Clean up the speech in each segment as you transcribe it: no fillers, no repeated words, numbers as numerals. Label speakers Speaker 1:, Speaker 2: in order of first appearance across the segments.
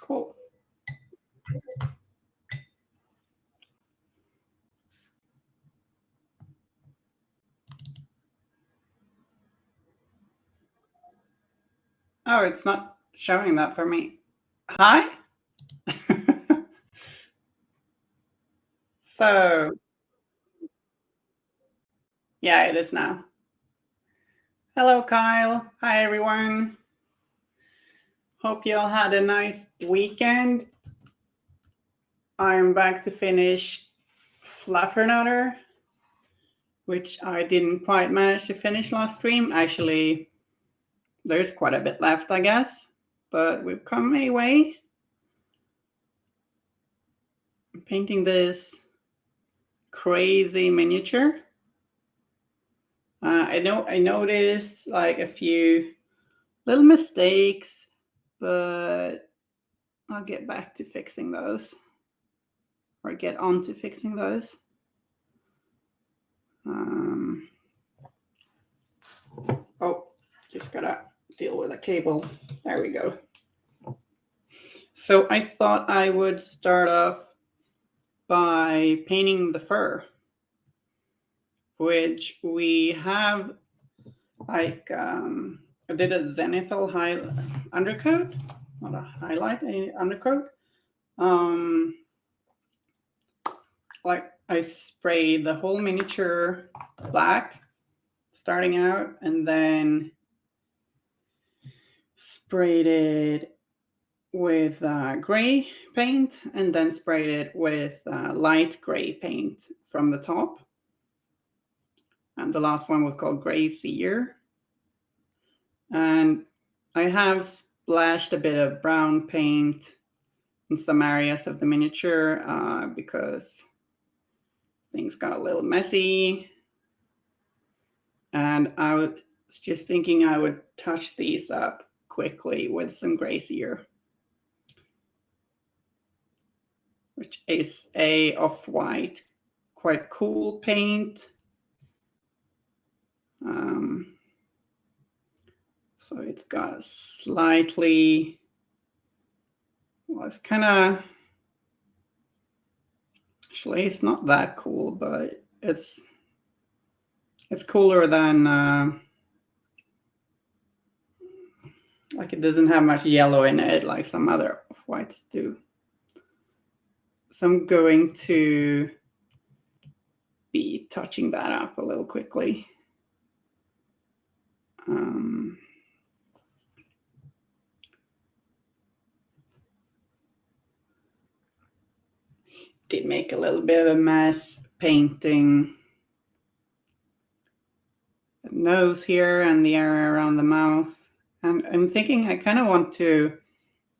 Speaker 1: Cool. Oh, it's not showing that for me. Hi? So, yeah, it is now. Hello, Kyle. Hi, everyone. Hope you all had a nice weekend. I'm back to finish Fluffernutter, which I didn't quite manage to finish last stream. Actually, there's quite a bit left, I guess, but we've come a way. I'm painting this crazy miniature. I noticed like a few little mistakes, but I'll get back to fixing those, or get on to fixing those. Oh, just gotta deal with a cable. There we go. So I thought I would start off by painting the fur, which we have like, I did a zenithal undercoat, not a highlight, a undercoat. Like I sprayed the whole miniature black starting out, and then sprayed it with gray paint, and then sprayed it with light gray paint from the top. And the last one was called Gray Seer. And I have splashed a bit of brown paint in some areas of the miniature because things got a little messy. And I was just thinking I would touch these up quickly with some Gray Seer, which is a off-white, quite cool paint. So it's got a slightly, well, it's kind of, actually it's not that cool, but it's cooler than, like it doesn't have much yellow in it like some other off-whites do. So I'm going to be touching that up a little quickly. Did make a little bit of a mess painting the nose here and the area around the mouth. And I'm thinking I kind of want to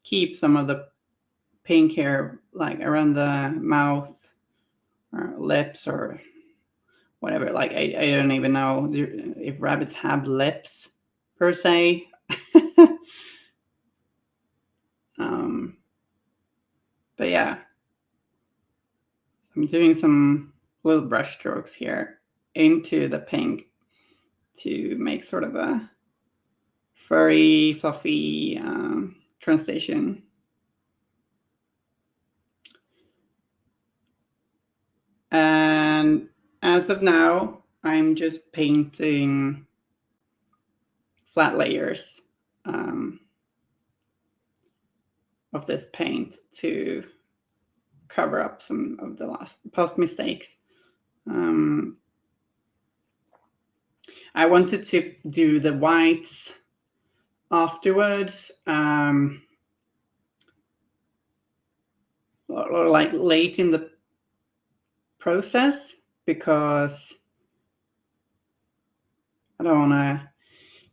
Speaker 1: keep some of the pink hair like around the mouth or lips or whatever. Like I don't even know if rabbits have lips per se. But yeah, so I'm doing some little brush strokes here into the pink to make sort of a furry, fluffy transition. And as of now, I'm just painting flat layers of this paint to cover up some of the past mistakes. I wanted to do the whites afterwards, or like late in the process, because I don't want to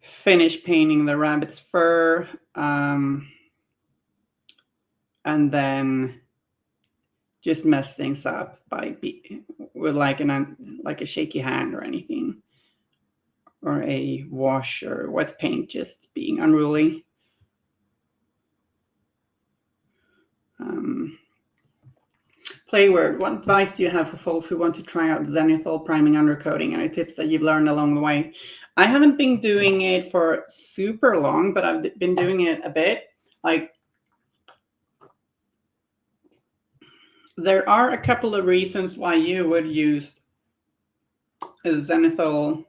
Speaker 1: finish painting the rabbit's fur and then just mess things up with like a shaky hand or anything, or a wash or wet paint just being unruly. Play Wyrd, what advice do you have for folks who want to try out zenithal priming undercoating? Any tips that you've learned along the way? I haven't been doing it for super long, but I've been doing it a bit. Like There are a couple of reasons why you would use a zenithal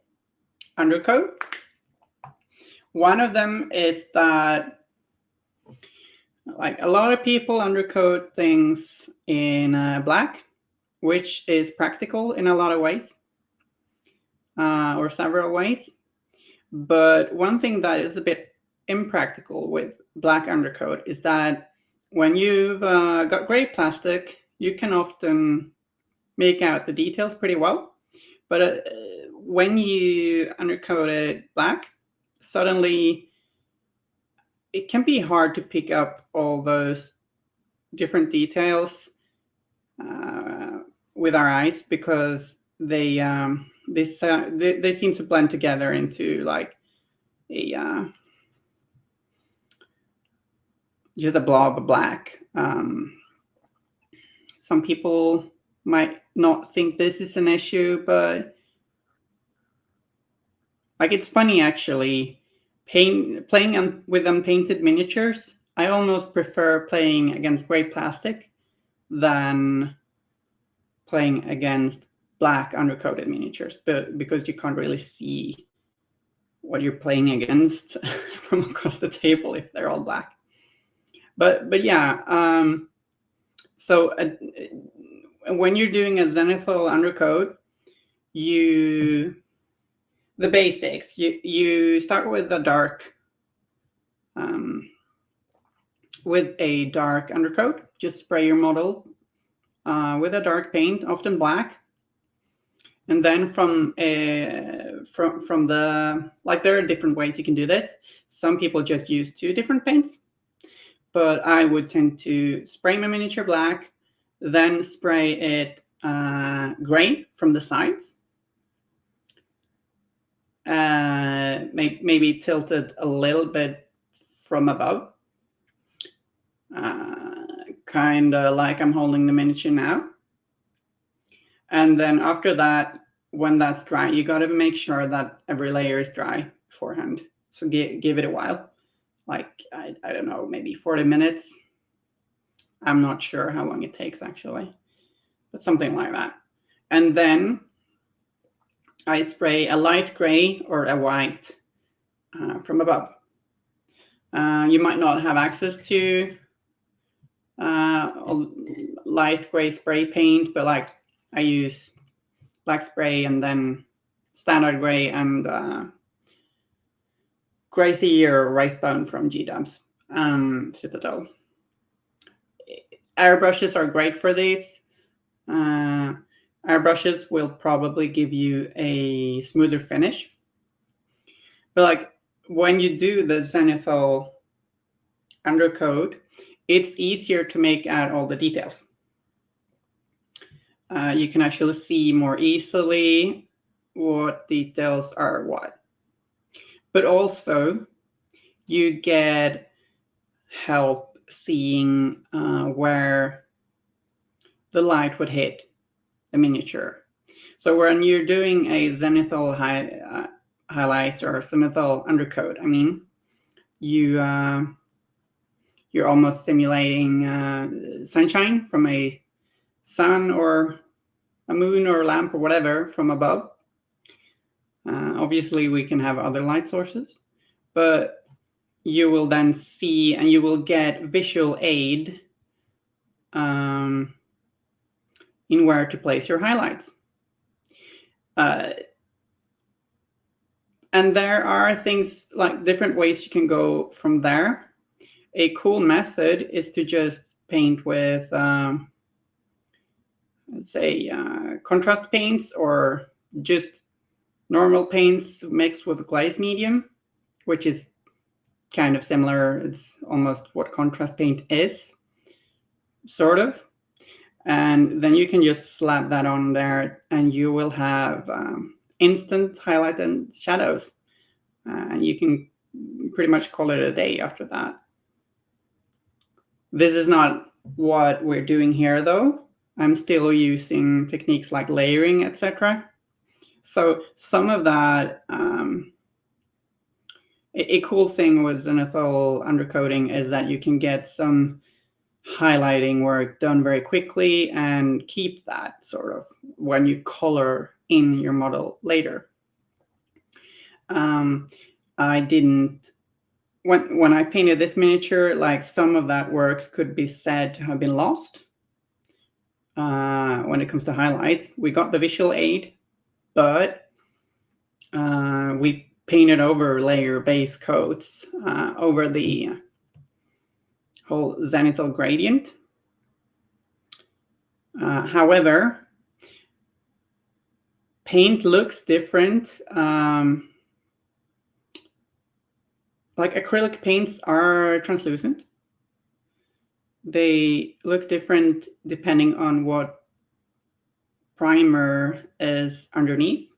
Speaker 1: undercoat. One of them is that, like, a lot of people undercoat things in black, which is practical in a lot of ways, or several ways. But one thing that is a bit impractical with black undercoat is that when you've got gray plastic, you can often make out the details pretty well. But when you undercoat it black, suddenly it can be hard to pick up all those different details with our eyes, because they seem to blend together into like a just a blob of black. Some people might not think this is an issue, but like, it's funny actually. Playing with unpainted miniatures, I almost prefer playing against gray plastic than playing against black undercoated miniatures, but because you can't really see what you're playing against from across the table if they're all black. But yeah, so when you're doing a zenithal undercoat, the basics, you start with a dark undercoat. Just spray your model with a dark paint, often black, and then from the, like, there are different ways you can do this. Some people just use 2 different paints, but I would tend to spray my miniature black, then spray it gray from the sides, maybe tilted a little bit from above, kind of like I'm holding the miniature now. And then after that, when that's dry, you got to make sure that every layer is dry beforehand. So give it a while, like I don't know, maybe 40 minutes. I'm not sure how long it takes actually, but something like that. And then I spray a light gray or a white from above. You might not have access to light gray spray paint, but like I use black spray and then standard gray and Gracie or Wraithbone from G-Dubs, Citadel. Airbrushes are great for these. Airbrushes will probably give you a smoother finish. But like when you do the zenithal undercoat, it's easier to make out all the details. You can actually see more easily what details are what. But also, you get help seeing where the light would hit the miniature. So when you're doing a zenithal highlight or zenithal undercoat, I mean, you're almost simulating sunshine from a sun or a moon or a lamp or whatever from above. Obviously, we can have other light sources, but you will then see and you will get visual aid in where to place your highlights. And there are things like different ways you can go from there. A cool method is to just paint with, let's say, contrast paints or just normal paints mixed with glaze medium, which is kind of similar. It's almost what contrast paint is, sort of. And then you can just slap that on there and you will have instant highlight and shadows. You can pretty much call it a day after that. This is not what we're doing here, though. I'm still using techniques like layering, etc. So some of that, a cool thing with zenithal undercoating is that you can get some highlighting work done very quickly and keep that sort of when you color in your model later. I didn't, when I painted this miniature, like some of that work could be said to have been lost. When it comes to highlights, we got the visual aid, but we painted over layer base coats over the whole zenithal gradient. However, paint looks different. Like acrylic paints are translucent. They look different depending on what primer is underneath.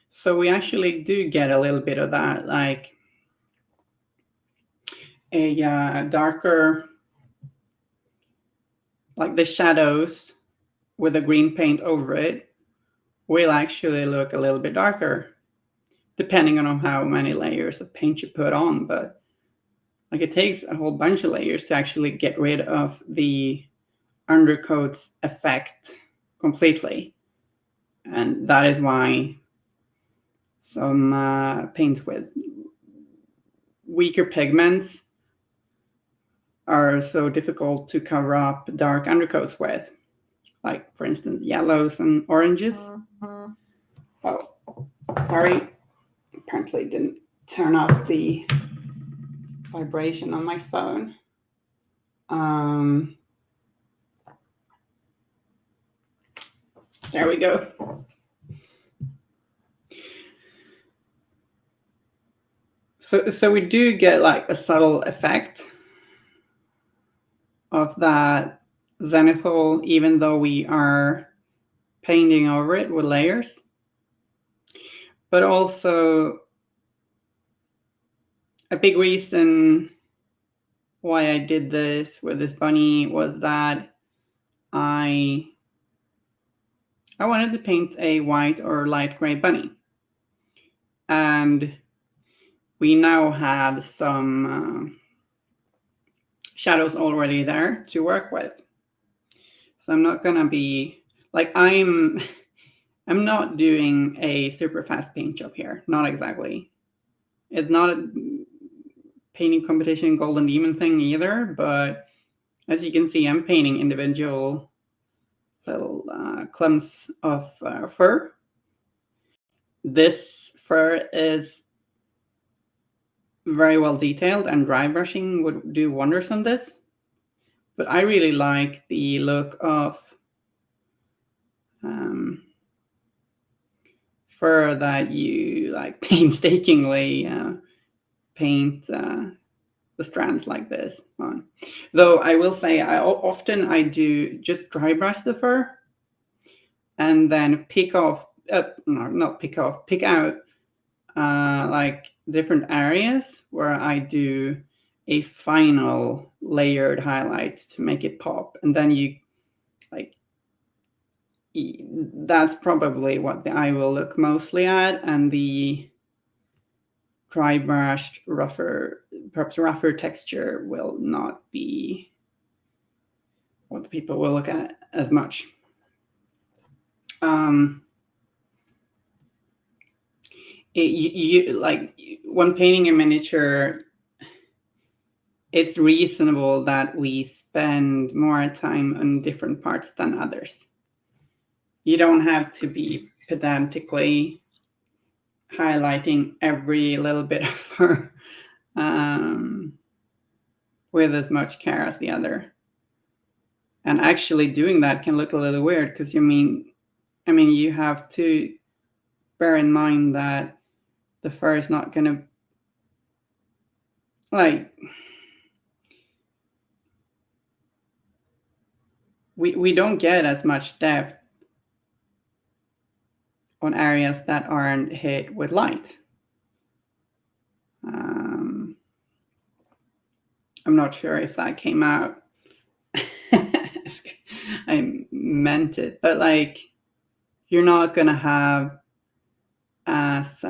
Speaker 1: So we actually do get a little bit of that, like a darker, like the shadows with the green paint over it will actually look a little bit darker depending on how many layers of paint you put on. But like it takes a whole bunch of layers to actually get rid of the undercoat's effect completely. And that is why some paints with weaker pigments are so difficult to cover up dark undercoats with. Like, for instance, yellows and oranges. Oh, sorry. Apparently didn't turn off the vibration on my phone. There we go. So we do get like a subtle effect of that zenithal, even though we are painting over it with layers. But also a big reason why I did this with this bunny was that I wanted to paint a white or light gray bunny. And we now have some shadows already there to work with. So I'm not gonna be like I'm not doing a super fast paint job here. Not exactly. It's not a painting competition golden demon thing either, but as you can see, I'm painting individual little clumps of fur. This fur is very well detailed, and dry brushing would do wonders on this. But I really like the look of fur that you like painstakingly paint the strands like this on. Though I will say I do just dry brush the fur and then pick out like different areas where I do a final layered highlight to make it pop. And then you like, that's probably what the eye will look mostly at, and the dry brushed, perhaps rougher texture will not be what the people will look at as much. Like when painting a miniature, it's reasonable that we spend more time on different parts than others. You don't have to be pedantically highlighting every little bit of fur with as much care as the other. And actually doing that can look a little weird because you have to bear in mind that the fur is not going to like we don't get as much depth on areas that aren't hit with light. I'm not sure if that came out I meant it, but like you're not gonna have as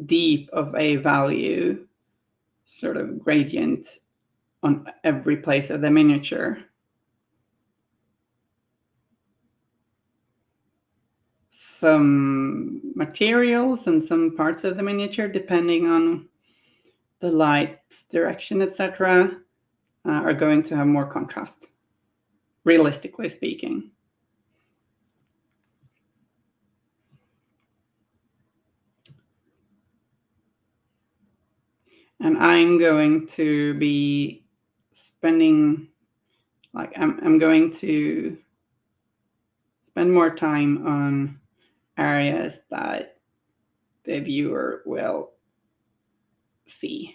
Speaker 1: deep of a value sort of gradient on every place of the miniature. some materials and some parts of the miniature, depending on the light's direction, etc., are going to have more contrast, realistically speaking. And I'm going to be spending, I'm going to spend more time on areas that the viewer will see.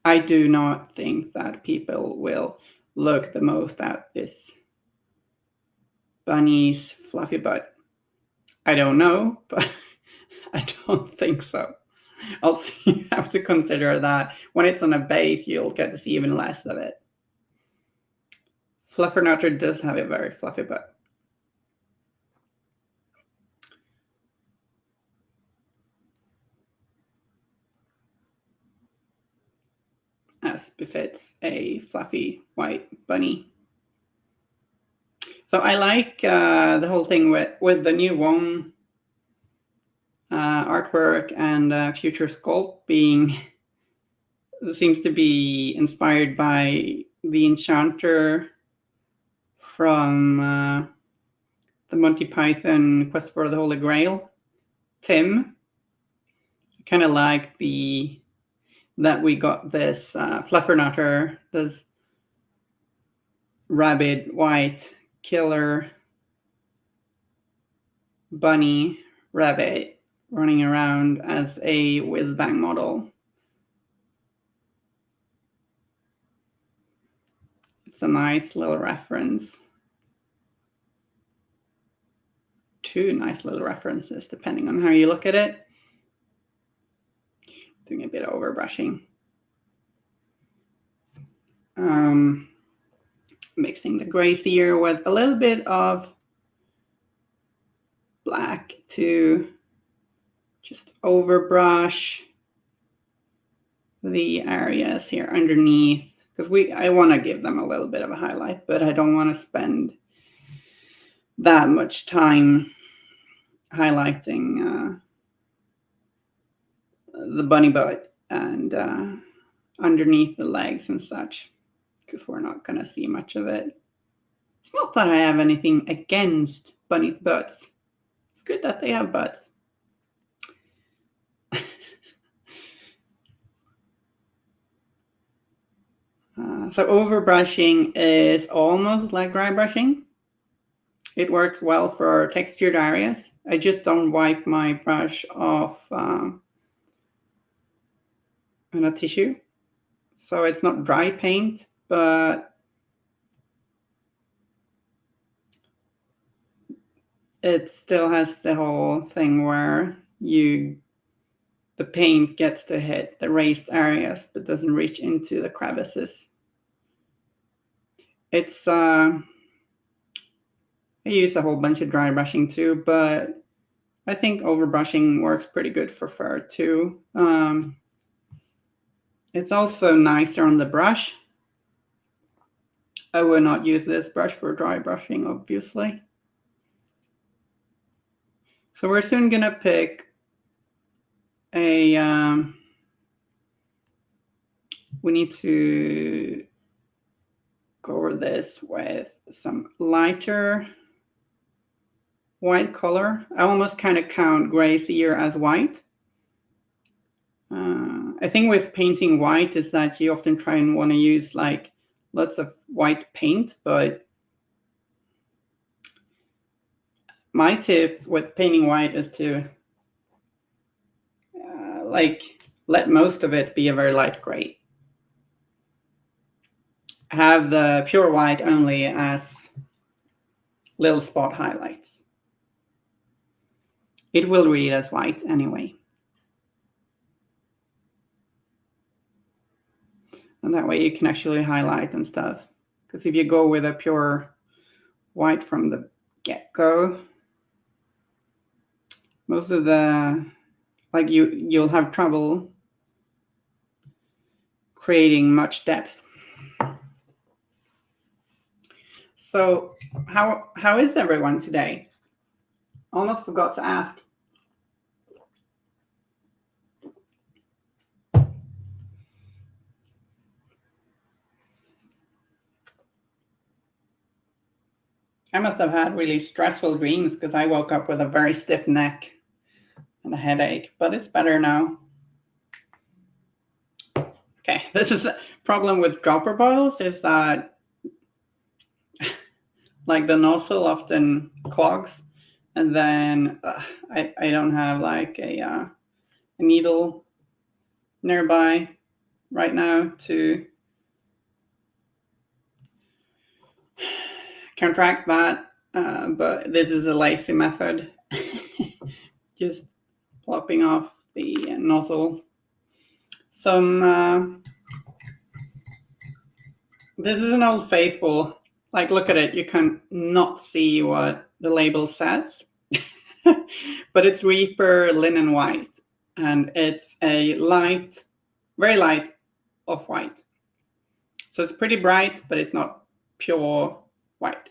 Speaker 1: I do not think that people will look the most at this bunny's fluffy butt. I don't know, but I don't think so. Also, you have to consider that when it's on a base, you'll get to see even less of it. Fluffernutter does have a very fluffy butt. As befits a fluffy white bunny. So I like the whole thing with the new one artwork and future sculpt being seems to be inspired by the enchanter from the Monty Python Quest for the Holy Grail, Tim. I kind of like that we got this Fluffernutter, this rabid white killer bunny rabbit running around as a whiz-bang model. It's a nice little reference. Two nice little references, depending on how you look at it. Doing a bit of overbrushing. Mixing the grays here with a little bit of black to just overbrush the areas here underneath, because I want to give them a little bit of a highlight, but I don't want to spend that much time highlighting the bunny butt and underneath the legs and such, because we're not going to see much of it. It's not that I have anything against bunnies' butts. It's good that they have butts. So overbrushing is almost like dry brushing. It works well for textured areas. I just don't wipe my brush off on a tissue. So it's not dry paint, but it still has the whole thing where the paint gets to hit the raised areas, but doesn't reach into the crevices. It's I use a whole bunch of dry brushing too, but I think overbrushing works pretty good for fur too. It's also nicer on the brush. I would not use this brush for dry brushing, obviously. So we're soon gonna pick we need to go over this with some lighter white color. I almost kind of count grays here as white. I think with painting white is that you often try and want to use like lots of white paint, but my tip with painting white is to let most of it be a very light gray. Have the pure white only as little spot highlights. It will read as white anyway. And that way you can actually highlight and stuff. Because if you go with a pure white from the get-go, most of the, you'll have trouble creating much depth. So how is everyone today? Almost forgot to ask. I must have had really stressful dreams because I woke up with a very stiff neck and a headache, but it's better now. Okay, this is a problem with dropper bottles is that like the nozzle often clogs, and then I don't have like a needle nearby right now to counteract that, but this is a lazy method. Just plopping off the nozzle. This is an Old Faithful. Like, look at it. You can not see what the label says, but it's Reaper Linen White, and it's a light, very light off-white. So it's pretty bright, but it's not pure white.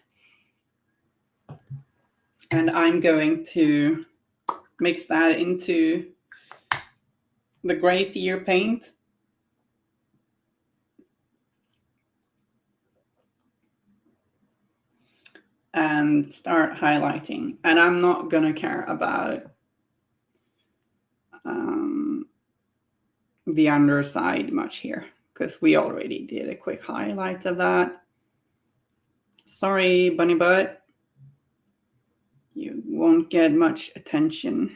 Speaker 1: And I'm going to mix that into the gray sear paint. And start highlighting. And I'm not going to care about the underside much here because we already did a quick highlight of that. Sorry, bunny butt. You won't get much attention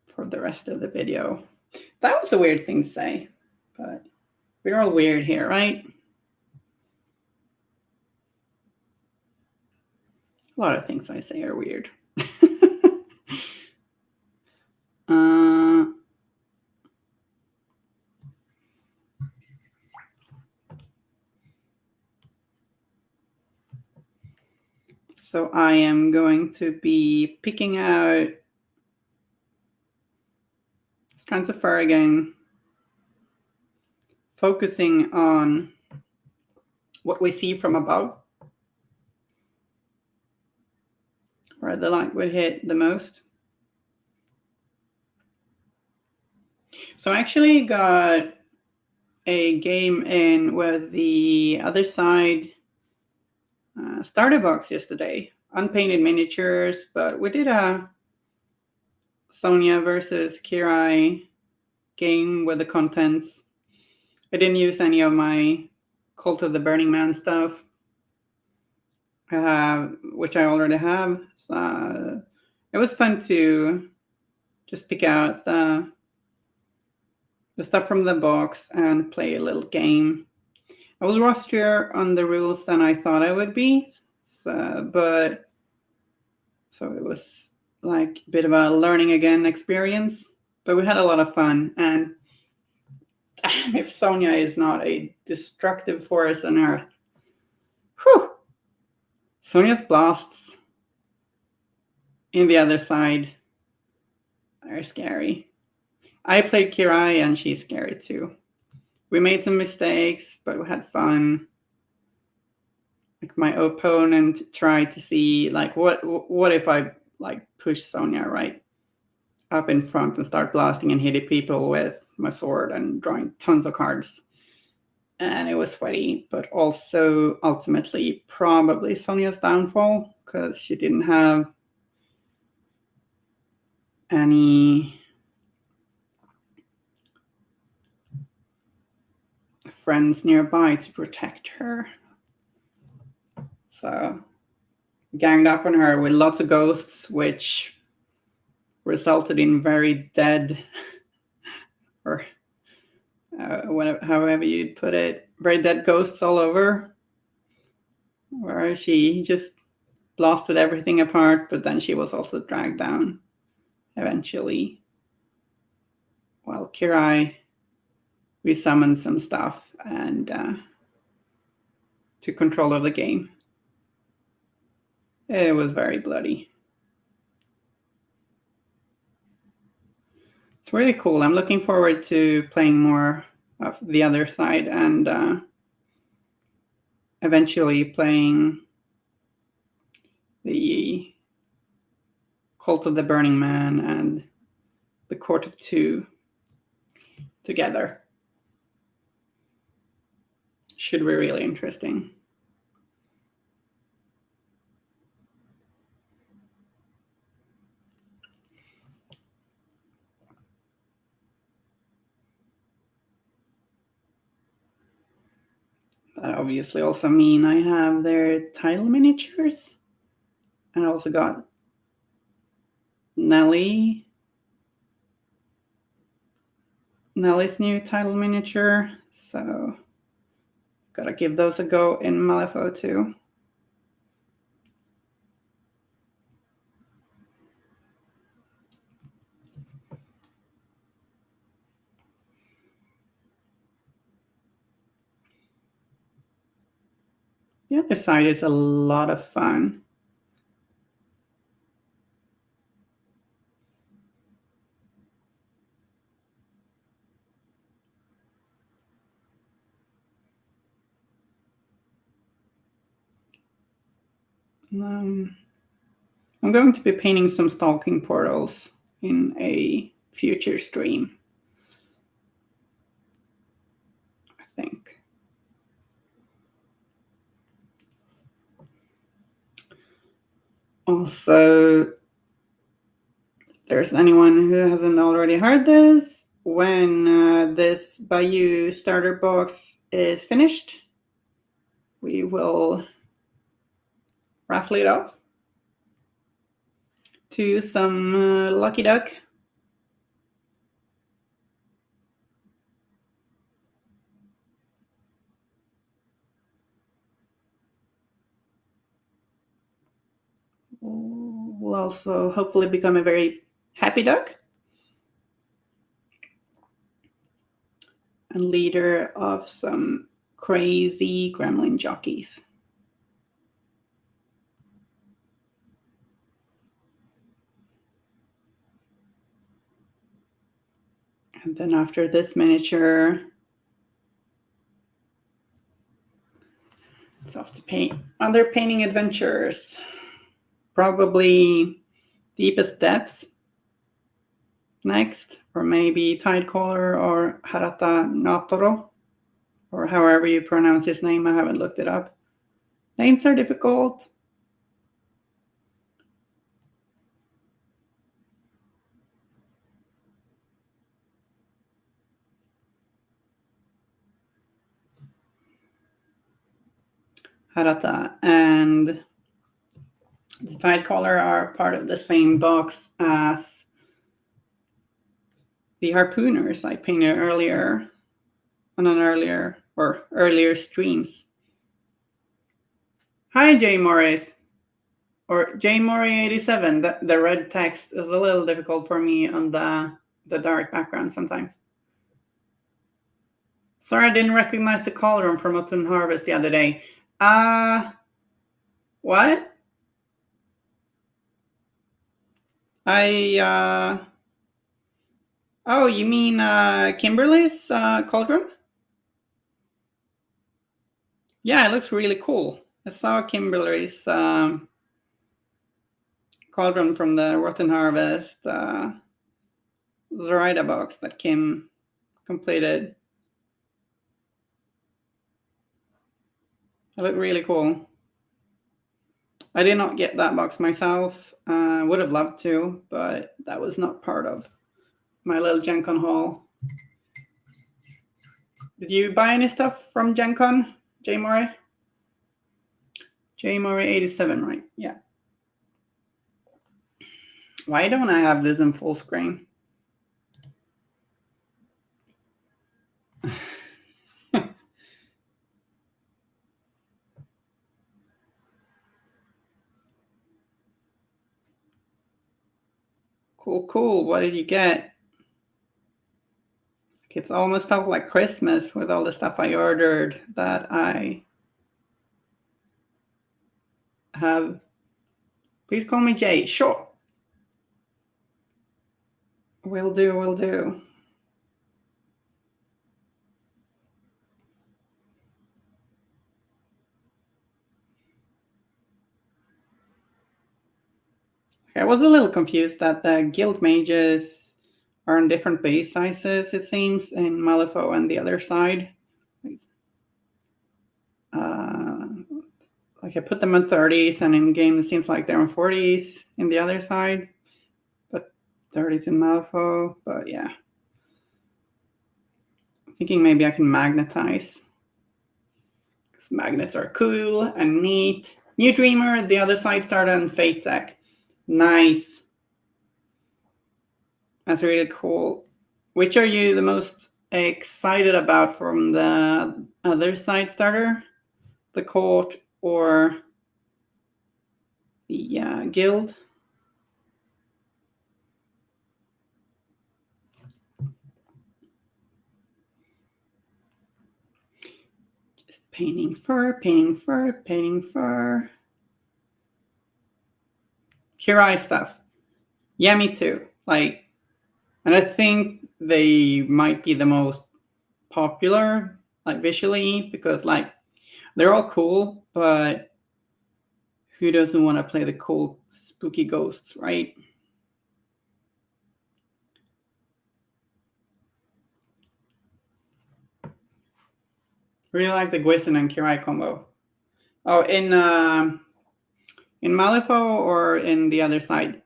Speaker 1: for the rest of the video. That was a weird thing to say, but we're all weird here, right? A lot of things I say are weird. So I am going to be picking out strands of fur again, focusing on what we see from above, where the light would hit the most. So I actually got a game in with the other side starter box yesterday. Unpainted miniatures, but we did a Sonia versus Kirai game with the contents. I didn't use any of my Cult of the Burning Man stuff, which I already have. So it was fun to just pick out the stuff from the box and play a little game. I was rustier on the rules than I thought I would be, so it was like a bit of a learning again experience, but we had a lot of fun. And damn, if Sonia is not a destructive force on Earth. Whew! Sonia's blasts in the other side are scary. I played Kirai and she's scary too. We made some mistakes, but we had fun. Like my opponent tried to see like what if I like push Sonia right up in front and start blasting and hitting people with my sword and drawing tons of cards. And it was sweaty, but also ultimately probably Sonia's downfall because she didn't have any friends nearby to protect her. So ganged up on her with lots of ghosts, which resulted in very dead, or however you'd put it, very dead ghosts all over, where she just blasted everything apart, but then she was also dragged down eventually. While Kirai resummoned some stuff and took control of the game. It was very bloody. It's really cool. I'm looking forward to playing more of the other side and eventually playing the Cult of the Burning Man and the Court of Two together. Should be really interesting. That obviously also mean I have their tile miniatures. And I also got Nellie's new tile miniature. So gotta give those a go in Malifaux too. The other side is a lot of fun. I'm going to be painting some stalking portals in a future stream, I think. Also, if there's anyone who hasn't already heard this, when this Bayou starter box is finished, we will raffle it off to some lucky duck. Will also hopefully become a very happy duck and leader of some crazy gremlin jockeys. And then after this miniature, it's off to paint other painting adventures. Probably Deepest Depths next, or maybe Tidecaller or Harata Natoro, or however you pronounce his name. I haven't looked it up. Names are difficult. Harata and the Tidecaller are part of the same box as the Harpooners I painted earlier on an earlier streams. Hi, J Morris, or J Mori 87. The red text is a little difficult for me on the dark background sometimes. Sorry, I didn't recognize the cauldron from Autumn Harvest the other day. What? Oh, you mean Kimberly's cauldron? Yeah, it looks really cool. I saw Kimberly's cauldron from the Rotten Harvest Zoraida box that Kim completed. It looked really cool. I did not get that box myself. Would have loved to, but that was not part of my little Gen Con haul. Did you buy any stuff from Gen Con, J Mori? J Mori 87, right? Yeah. Why don't I have this in full screen? Cool. What did you get? It's almost felt like Christmas with all the stuff I ordered that I have. Please call me Jay. Sure. Will do. I was a little confused that the guild mages are on different base sizes, it seems, in Malifaux and the other side. Like I put them on 30s, and in game it seems like they're on 40s in the other side, but 30s in Malifaux. But yeah, I'm thinking maybe I can magnetize, because magnets are cool and neat. New Dreamer, the other side started on Fate deck. Nice. That's really cool. Which are you the most excited about from the other side starter? The court or the guild? Just painting fur, painting fur, painting fur. Kirai stuff. Yeah, me too. Like, and I think they might be the most popular, like visually, because like they're all cool, but who doesn't want to play the cool spooky ghosts, right? Really like the Gwisten and Kirai combo. Oh, in Malifaux or in the other side?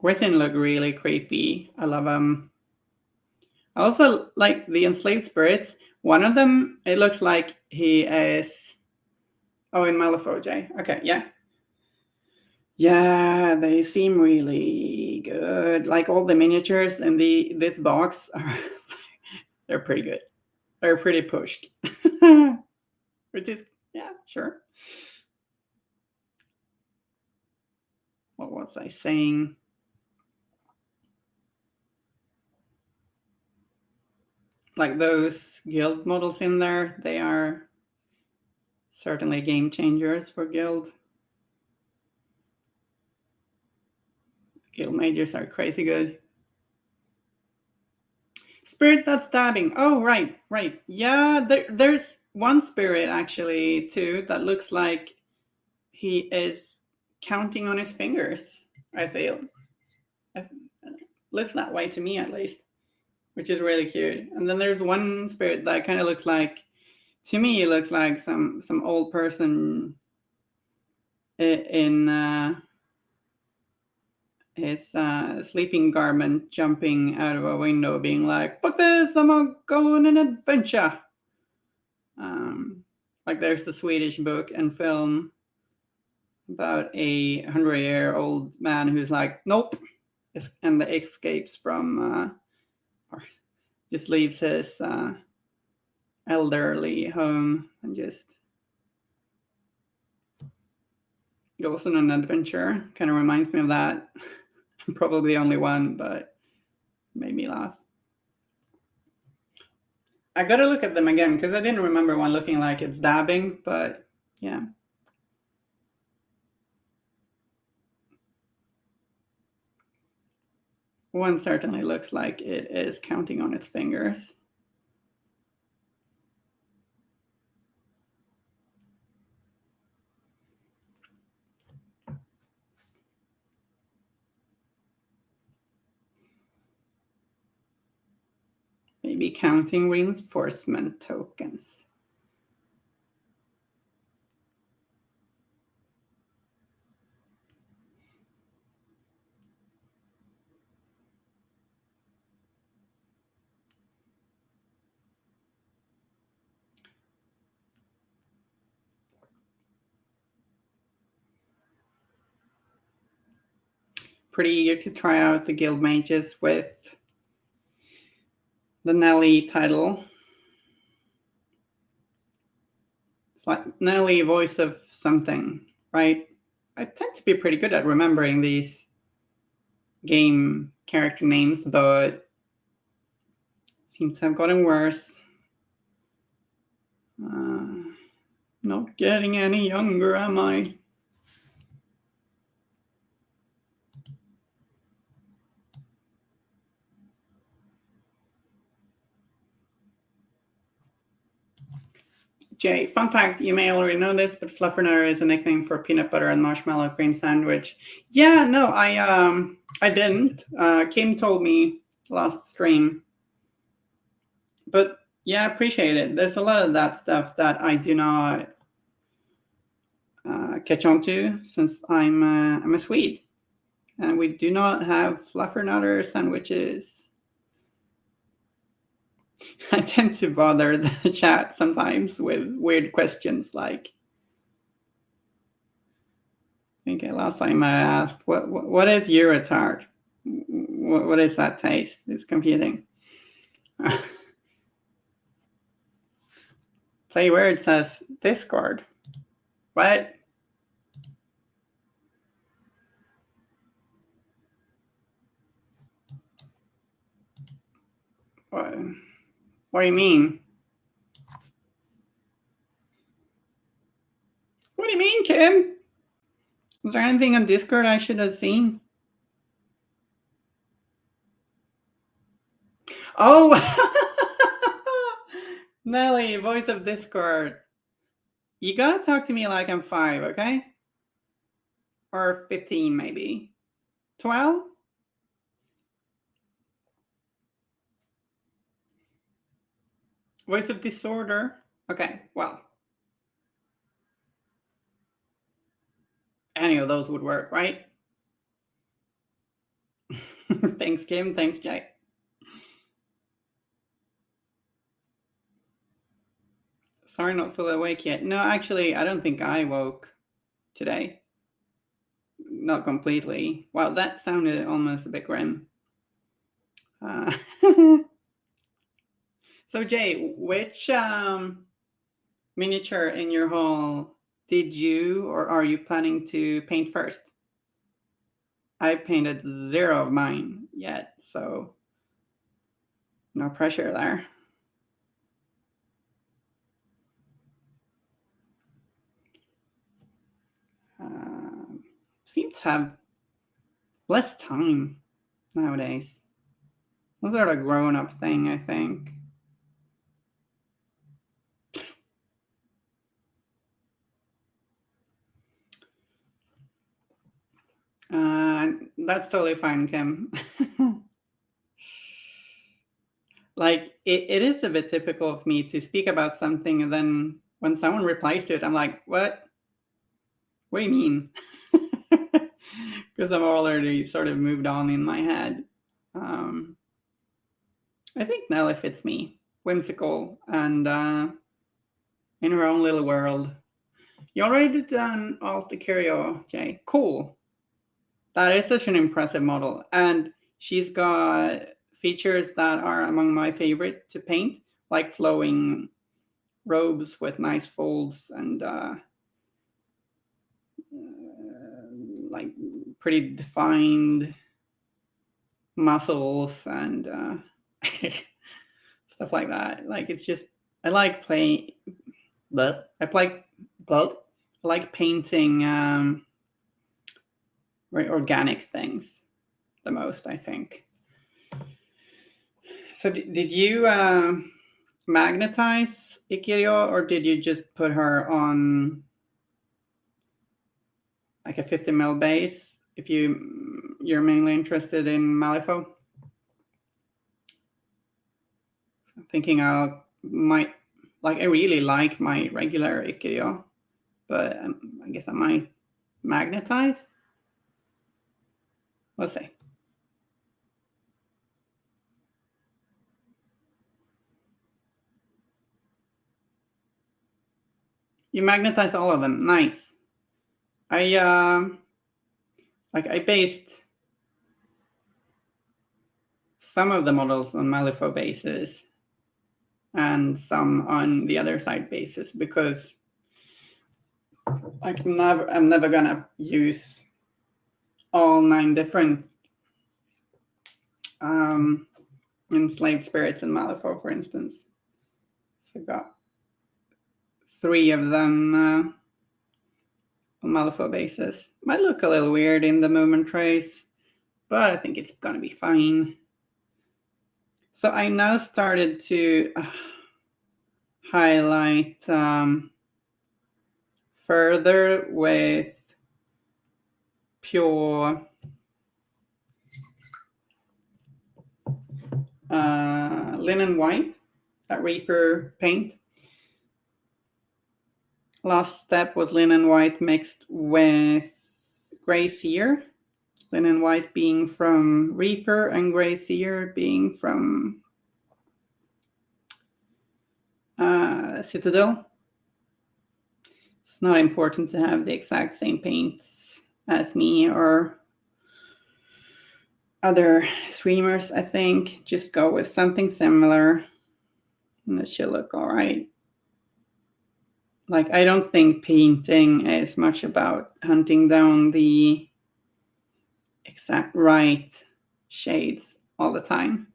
Speaker 1: Gwisten look really creepy. I love them. I also like the enslaved spirits. One of them, it looks like he is. Oh, in Malifaux, Jay. Okay, yeah. Yeah, they seem really good. Like all the miniatures in this box are they're pretty good. They're pretty pushed. Which is yeah, sure. What was I saying? Like those guild models in there, they are certainly game changers for guild. Guild mages are crazy good. Spirit that's stabbing. Oh, right. Yeah, there's one spirit actually too that looks like he is counting on his fingers. I feel it looks that way to me at least, which is really cute. And then there's one spirit that kind of looks like, to me, it looks like some old person in his sleeping garment jumping out of a window, being like, "Fuck this! I'm gonna go on an adventure." Like there's the Swedish book and film about a 100-year-old man who's like, nope, and escapes from, or just leaves his elderly home and just goes on an adventure. Kind of reminds me of that. I'm probably the only one, but made me laugh. I gotta look at them again because I didn't remember one looking like it's dabbing, but yeah. One certainly looks like it is counting on its fingers. Maybe counting reinforcement tokens. Pretty eager to try out the guild mages with the Nelly title. It's like Nelly, voice of something, right? I tend to be pretty good at remembering these game character names, but seems to have gotten worse. Not getting any younger, am I? Jay, fun fact, you may already know this, but Fluffernutter is a nickname for peanut butter and marshmallow cream sandwich. Yeah, no, I didn't. Kim told me last stream. But yeah, I appreciate it. There's a lot of that stuff that I do not catch on to since I'm a Swede. And we do not have Fluffernutter sandwiches. I tend to bother the chat sometimes with weird questions like, I think last time I asked, what is Eurotart? What is that taste? It's confusing. Play Wyrd says Discord. What? What do you mean? What do you mean, Kim? Is there anything on Discord I should have seen? Oh! Nelly, voice of Discord. You gotta talk to me like I'm 5, okay? Or 15, maybe. 12? Voice of Disorder. Okay, well. Any of those would work, right? Thanks, Kim. Thanks, Jay. Sorry, not fully awake yet. No, actually, I don't think I woke today. Not completely. Wow, that sounded almost a bit grim. So, Jay, which miniature in your haul did you or are you planning to paint first? I painted 0 of mine yet, so no pressure there. Seems to have less time nowadays. Some sort of grown-up thing, I think. That's totally fine, Kim. Like, it is a bit typical of me to speak about something, and then when someone replies to it, I'm like, what? What do you mean? Because I've already sort of moved on in my head. I think Nelly fits me. Whimsical and in her own little world. You already did Alta Curio, Jay. Cool. That is such an impressive model. And she's got features that are among my favorite to paint, like flowing robes with nice folds and like pretty defined muscles and stuff like that. Like, it's just, I like playing, but I like painting very organic things the most, I think. So did you magnetize Ikirio, or did you just put her on like a 50 mil base if you're mainly interested in Malifaux? I'm thinking I really like my regular Ikirio, but I guess I might magnetize. Let's see. You magnetize all of them. Nice. I based some of the models on Malifaux bases and some on the other side bases because I'm never gonna use all 9 different enslaved spirits in Malifaux, for instance. So I got 3 of them on Malifaux bases. Might look a little weird in the movement trace, but I think it's gonna be fine. So I now started to... highlight further with pure linen white, that Reaper paint. Last step was linen white mixed with gray sear. Linen white being from Reaper and gray sear being from Citadel. It's not important to have the exact same paints as me or other streamers, I think. Just go with something similar and it should look all right. Like, I don't think painting is much about hunting down the exact right shades all the time.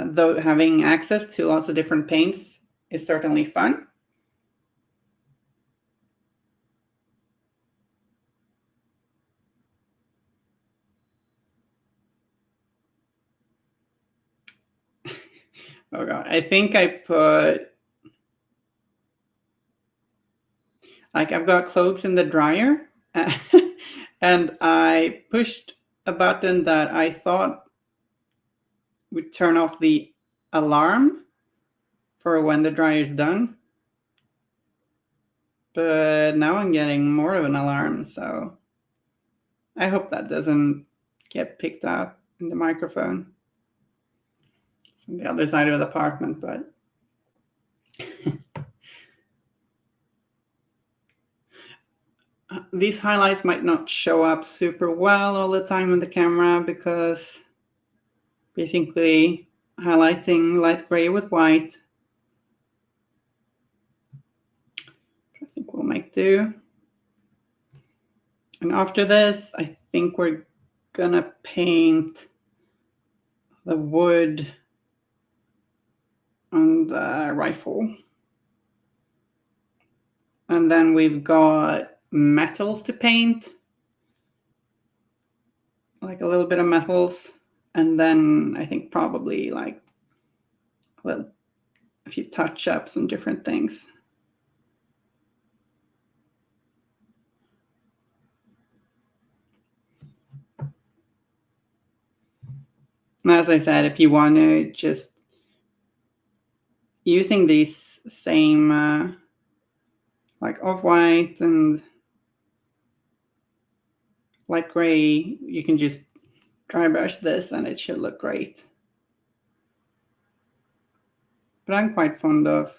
Speaker 1: Though having access to lots of different paints is certainly fun. Oh god, I think I put, like, I've got clothes in the dryer and I pushed a button that I thought would turn off the alarm for when the dryer's done. But now I'm getting more of an alarm, so I hope that doesn't get picked up in the microphone. It's on the other side of the apartment, but these highlights might not show up super well all the time on the camera because basically highlighting light gray with white. I think we'll make do. And after this, I think we're gonna paint the wood on the rifle. And then we've got metals to paint, like a little bit of metals. And then I think probably like a few touch-ups on different things. And as I said, if you want to just using these same like off-white and light gray, you can just dry brush this and it should look great. But I'm quite fond of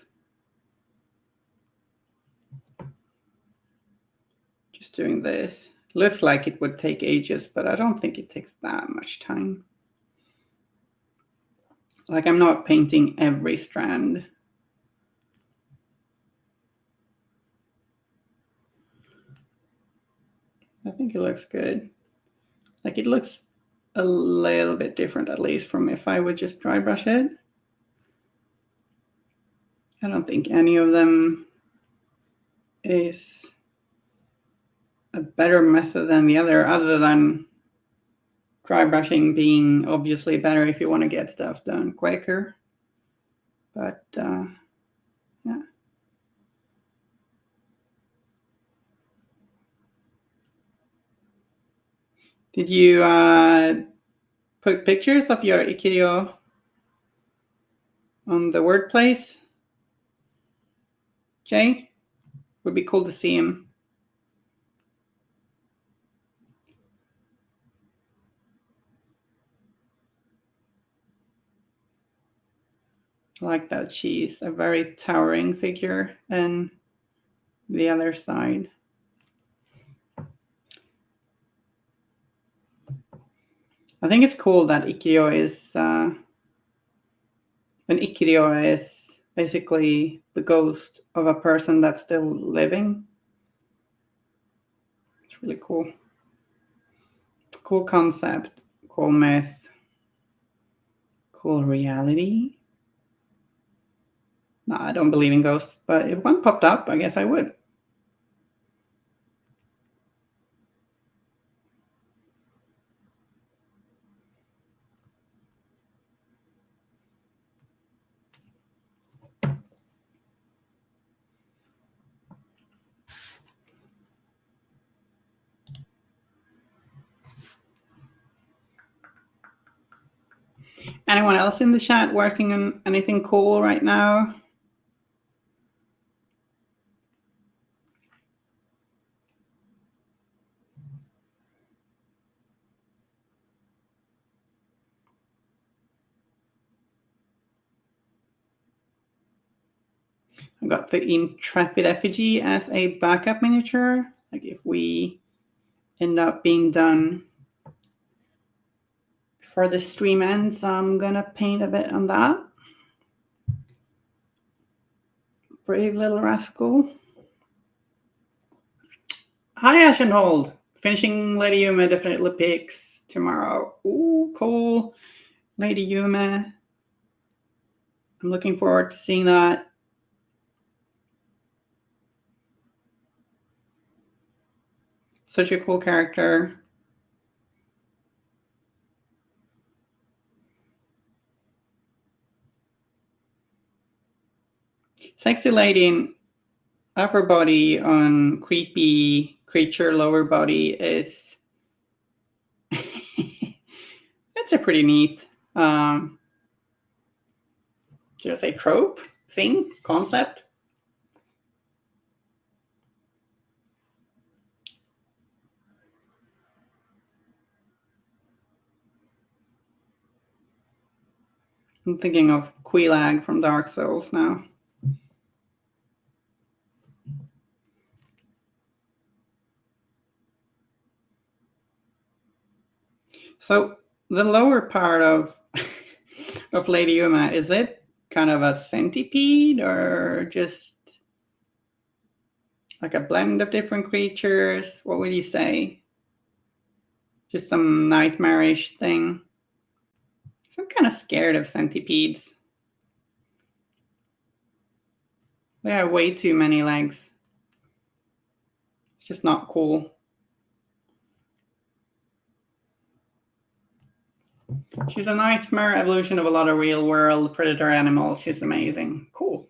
Speaker 1: just doing this. Looks like it would take ages, but I don't think it takes that much time. Like, I'm not painting every strand. I think it looks good. Like, it looks a little bit different, at least from if I would just dry brush it. I don't think any of them is a better method than the other than dry brushing being obviously better if you want to get stuff done quicker. But yeah. Did you put pictures of your Ikirio on the Wyrd place, Jay? Would be cool to see him. I like that she's a very towering figure and the other side. I think it's cool that Ikirio is an Ikirio is basically the ghost of a person that's still living. It's really cool. Cool concept, cool myth, cool reality. No, I don't believe in ghosts, but if one popped up, I guess I would. Anyone else in the chat working on anything cool right now? I've got the Intrepid Effigy as a backup miniature. Like if we end up being done before the stream ends, I'm gonna paint a bit on that. Brave little rascal. Hi, Ashenhold. Finishing Lady Yume definitely picks tomorrow. Ooh, cool. Lady Yume. I'm looking forward to seeing that. Such a cool character. Sexy lady in upper body on creepy creature lower body is it's a pretty neat should I say trope thing concept. I'm thinking of Quelaag from Dark Souls now. So the lower part of of Lady Yume, is it kind of a centipede or just like a blend of different creatures? What would you say? Just some nightmarish thing? So I'm kind of scared of centipedes. They have way too many legs. It's just not cool. She's a nightmare evolution of a lot of real world predator animals. She's amazing. Cool.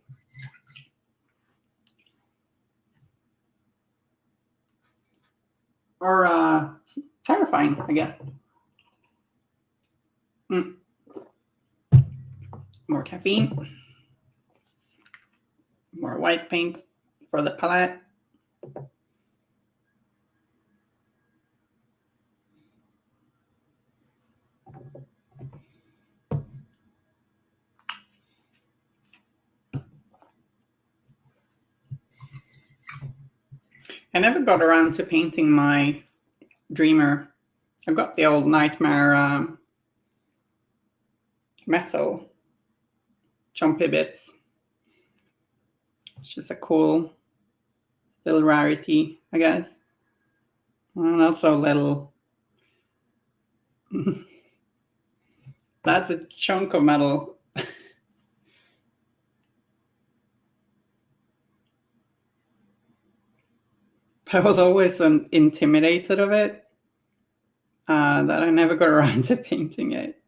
Speaker 1: Or terrifying, I guess. More caffeine. More white paint for the palette. I never got around to painting my Dreamer. I've got the old Nightmare metal chumpy bits. It's just a cool little rarity, I guess. Well, not so little. That's a chunk of metal. I was always intimidated of it that I never got around to painting it.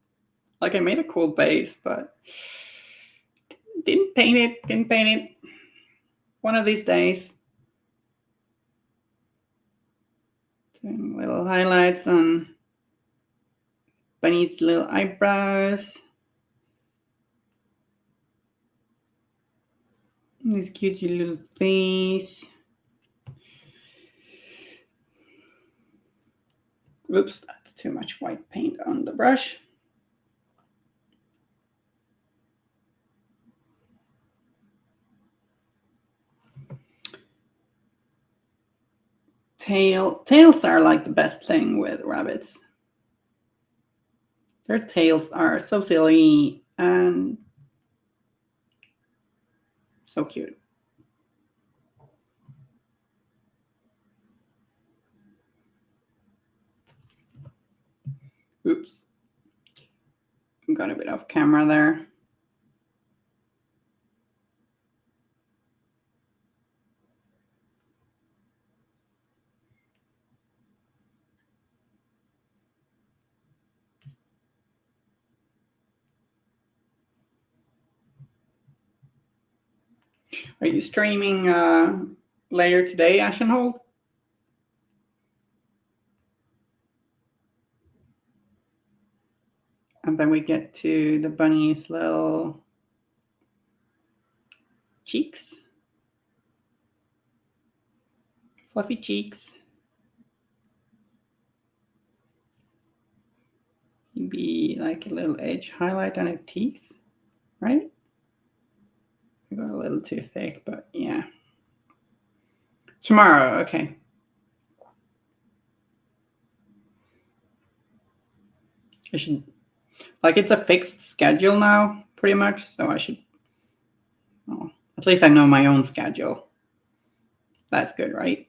Speaker 1: Like I made a cool base, but didn't paint it. One of these days. Doing little highlights on Bunny's little eyebrows. This cute little face. Oops, that's too much white paint on the brush. Tails are like the best thing with rabbits. Their tails are so silly and so cute. Oops. Got a bit off camera there. Are you streaming later today, Ashenhold? And then we get to the bunny's little cheeks. Fluffy cheeks. Maybe like a little edge highlight on her teeth, right? I got a little too thick, but yeah. Tomorrow, okay. I should, like, it's a fixed schedule now, pretty much, so I should, well, at least I know my own schedule. That's good, right?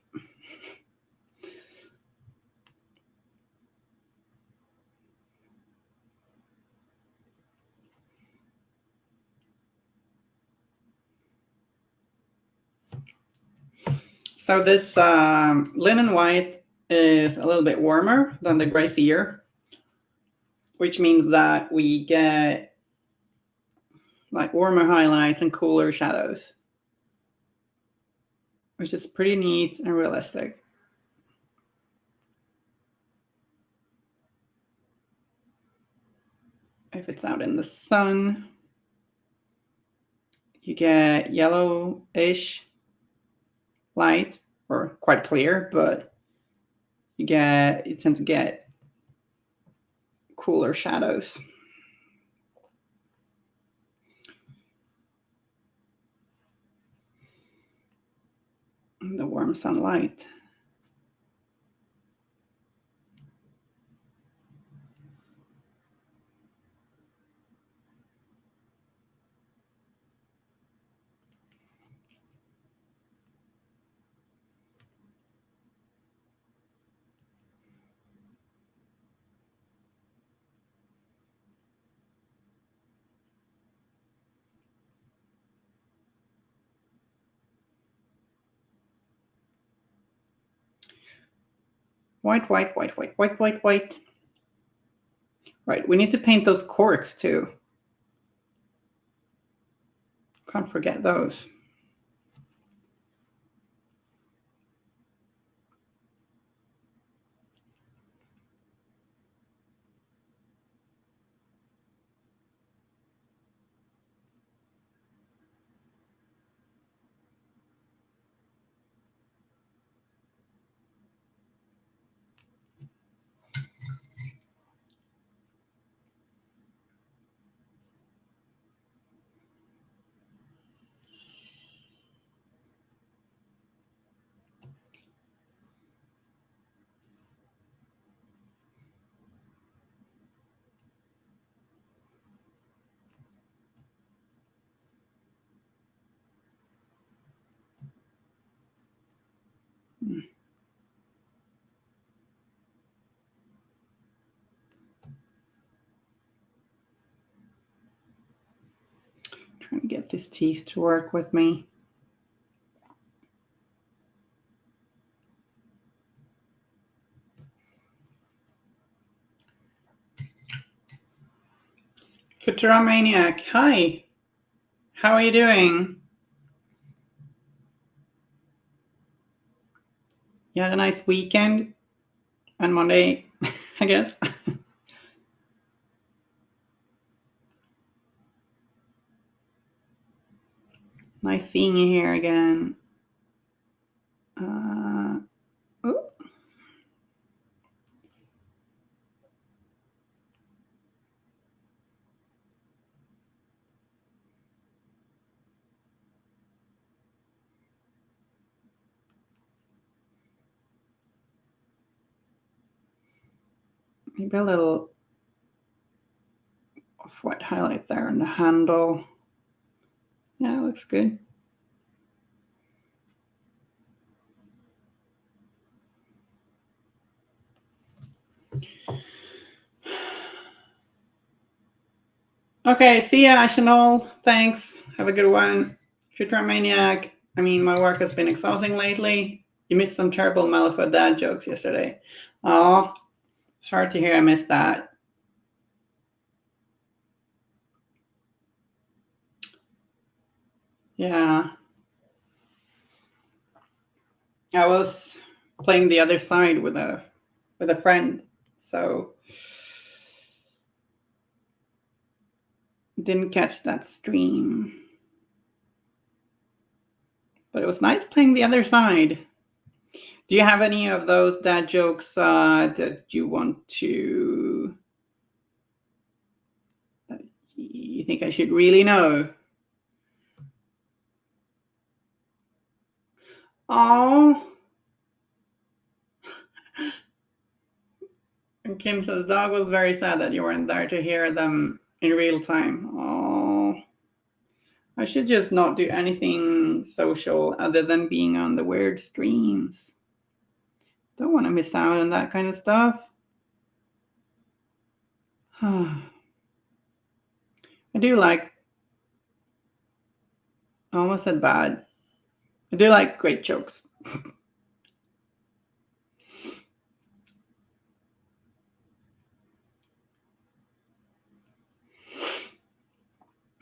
Speaker 1: So this linen white is a little bit warmer than the gray cedar, which means that we get like warmer highlights and cooler shadows, which is pretty neat and realistic. If it's out in the sun, you get yellowish light, or quite clear, but you tend to get cooler shadows. The warm sunlight. White, white, white, white, white, white, white. Right, we need to paint those corks too. Can't forget those. Trying to get these teeth to work with me. Futura Maniac, hi. How are you doing? You had a nice weekend on Monday, I guess. Nice seeing you here again. Oh. Maybe a little off-white highlight there on the handle. Yeah, looks good. Okay, see ya, Ashanol. Thanks. Have a good one. Future Maniac. I mean, my work has been exhausting lately. You missed some terrible Malifaux dad jokes yesterday. Oh, sorry to hear I missed that. Yeah. I was playing the other side with a friend, so Didn't catch that stream. But it was nice playing the other side. Do you have any of those dad jokes that you want to... you think I should really know? Oh. And Kim says, dog was very sad that you weren't there to hear them in real time. Oh. I should just not do anything social other than being on the Wyrd streams. Don't want to miss out on that kind of stuff. I do like... I almost said bad. I do like great jokes.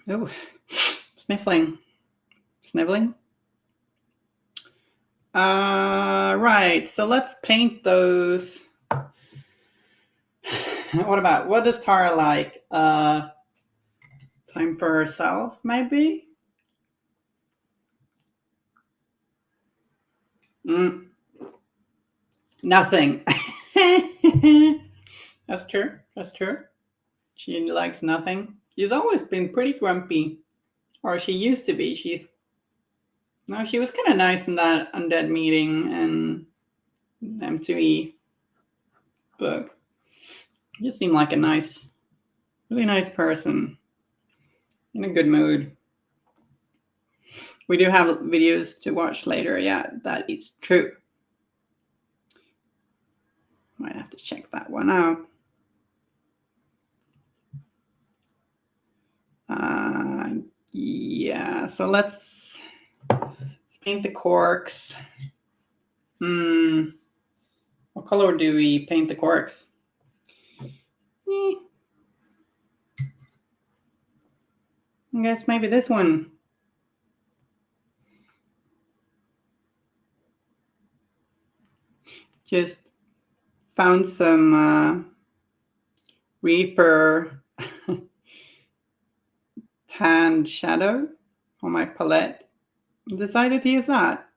Speaker 1: Oh, sniffling. Sniveling? Right, so let's paint those. What does Tara like? Time for herself, maybe? Nothing. That's true. She likes nothing. She's always been pretty grumpy. Or she used to be. She was kind of nice in that undead meeting and M2E book. She just seemed like a really nice person. In a good mood. We do have videos to watch later. Yeah, that is true. Might have to check that one out. Yeah, so let's paint the corks. What color do we paint the corks? I guess maybe this one. Just found some Reaper tanned shadow on my palette. Decided to use that.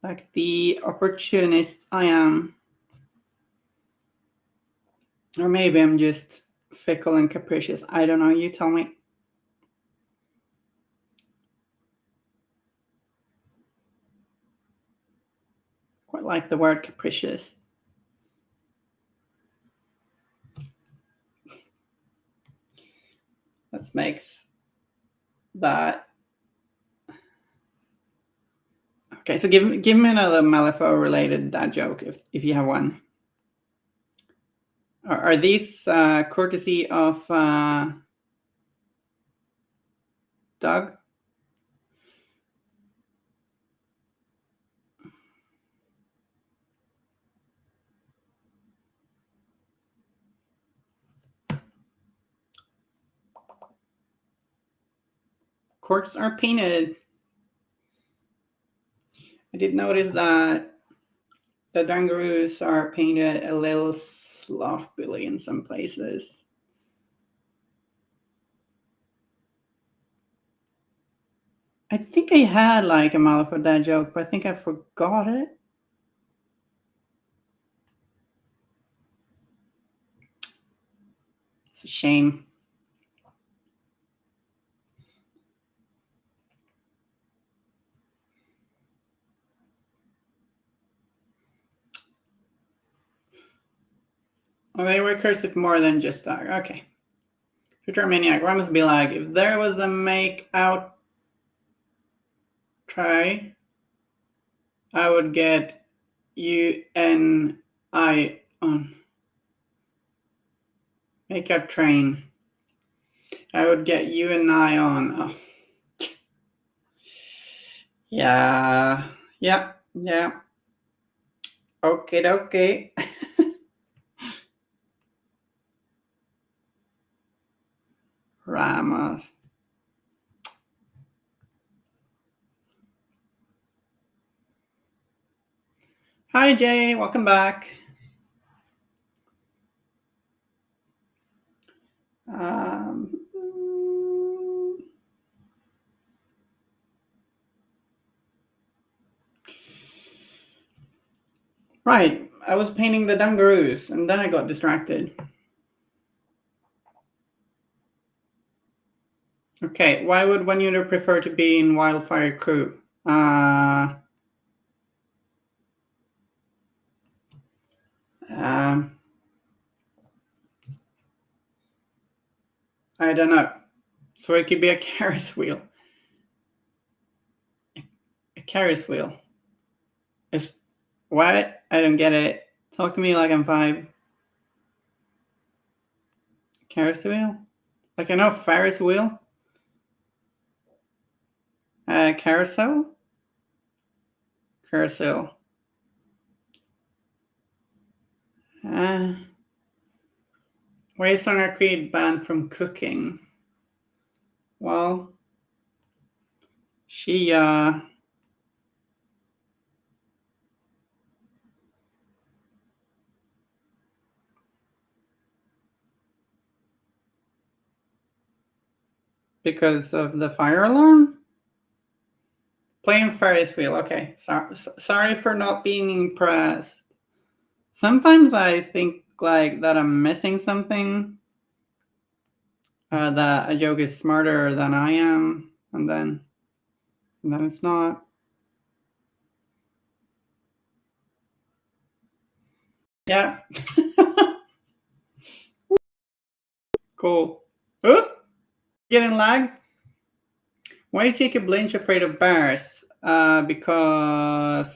Speaker 1: Like the opportunist I am. Or maybe I'm just fickle and capricious. I don't know. You tell me. Quite like the word capricious. Let's makes that. Okay, so give me another Malifaux related dad joke if you have one. Are these courtesy of Doug? Corks are painted. I did notice that the Dungaroos are painted a little sloppily in some places. I think I had like a Malifaux dad joke, but I think I forgot it. It's a shame. Oh, they were cursive more than just Doug. Okay. Future Maniac, I must be like, if there was a make out try, I would get UNI on. Make out train. I would get you and I on. Oh. Yeah. Okay. Ramos. Hi, Jay. Welcome back. Um, right, I was painting the dungaroos and then I got distracted. Okay, why would one user prefer to be in Wildfire Crew? I don't know. So it could be a Ferris wheel. A Ferris wheel. Is what? I don't get it. Talk to me like I'm 5. Ferris wheel? Like I know Ferris wheel? Carousel? Carousel. Why is Sonar Creed banned from cooking? Well, she because of the fire alarm? Playing Ferris wheel, okay. Sorry for not being impressed. Sometimes I think like that I'm missing something. That a joke is smarter than I am, and then it's not. Yeah. Cool. Oh, getting lag. Why is Jacob Lynch afraid of bears? Because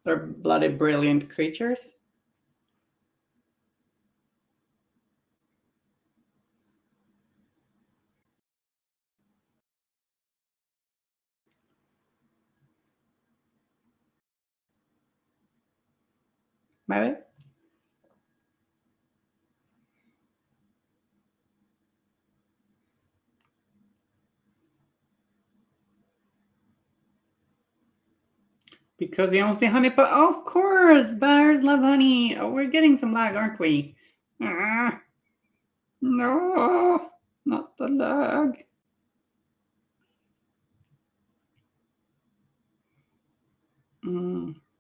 Speaker 1: they're bloody brilliant creatures. Maybe. Because he owns the honey pot. Of course, bears love honey. Oh, we're getting some lag, aren't we? No, not the lag.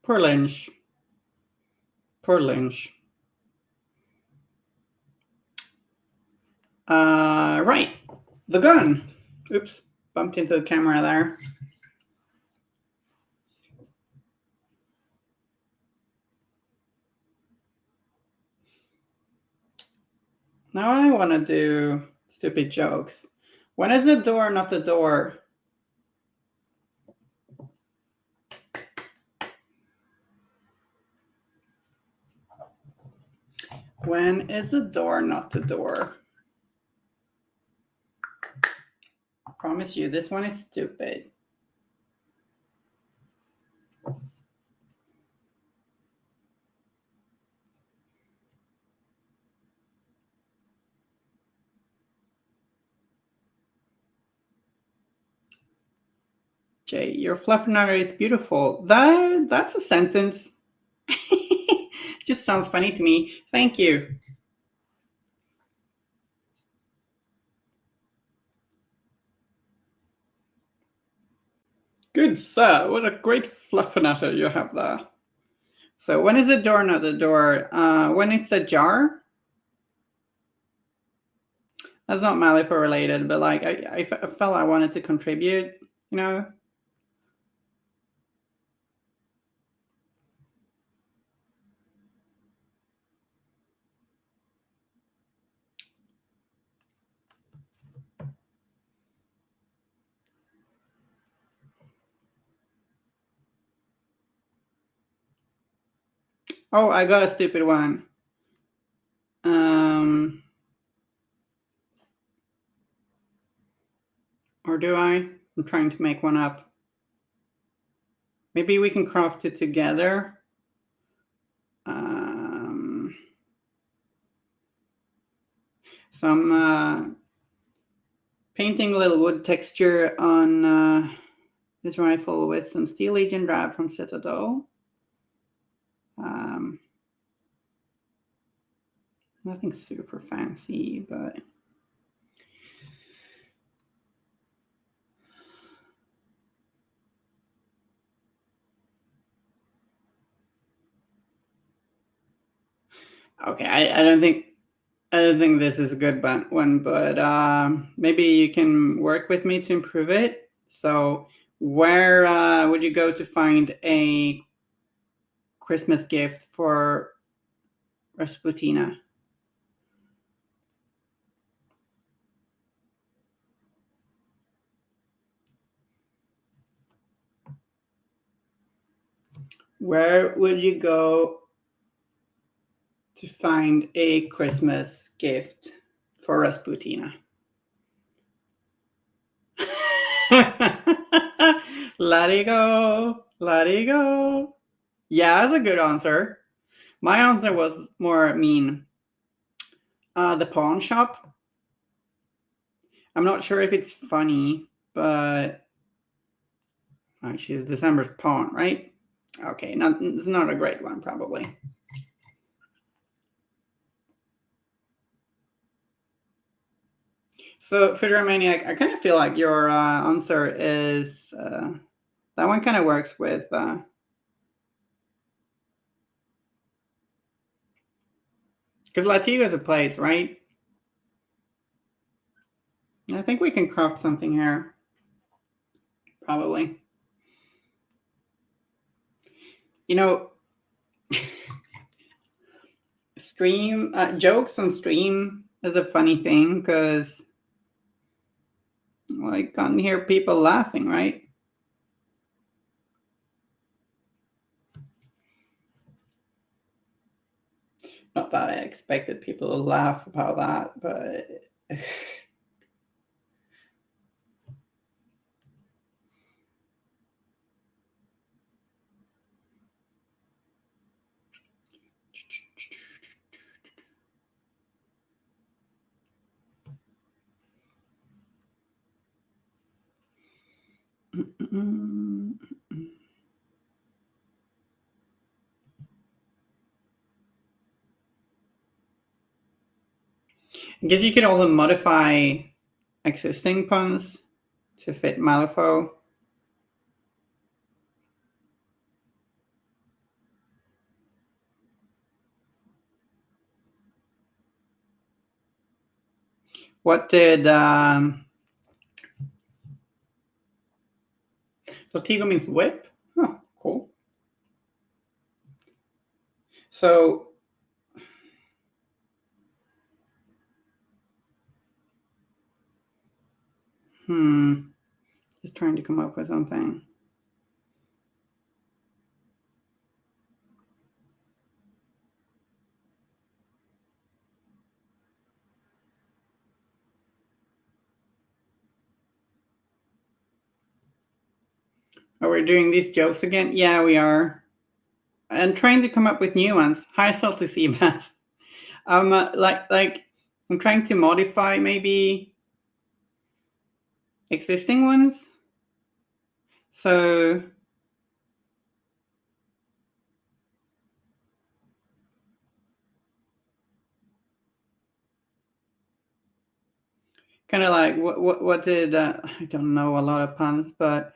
Speaker 1: Poor Lynch. Poor Lynch. Right. The gun. Oops. Bumped into the camera there. Now I want to do stupid jokes. When is the door not the door? When is the door not the door? I promise you, this one is stupid. Jay, your Fluffernutter is beautiful. That's a sentence. Just sounds funny to me. Thank you. Good sir, what a great Fluffernutter you have there. So when is a door not the door? When it's ajar? That's not Malifaux related, but like I felt I wanted to contribute, you know? Oh, I got a stupid one. Or do I? I'm trying to make one up. Maybe we can craft it together. So I'm painting a little wood texture on this rifle with some Steel Legion drab from Citadel. Nothing super fancy, but okay. I don't think this is a good one, but maybe you can work with me to improve it. So, where would you go to find a Christmas gift for Rasputina? Where would you go to find a Christmas gift for Rasputina? Let it go. Let it go. Yeah, that's a good answer. My answer was more mean. The pawn shop. I'm not sure if it's funny, but she's December's pawn, right? Okay, it's not a great one, probably. So, Fedora Maniac, I kind of feel like your answer is that one kind of works with because Latigo is a place, right? I think we can craft something here, probably. You know, stream jokes on stream is a funny thing because well, I can't hear people laughing, right? Not that I expected people to laugh about that, but I guess you could also modify existing puns to fit Malifaux. What did Latigo means whip? Oh, cool. So just trying to come up with something. Are we doing these jokes again? Yeah, we are. And trying to come up with new ones. Hi, Salty Seabass. Like I'm trying to modify maybe existing ones. So kind of like what did I don't know a lot of puns, but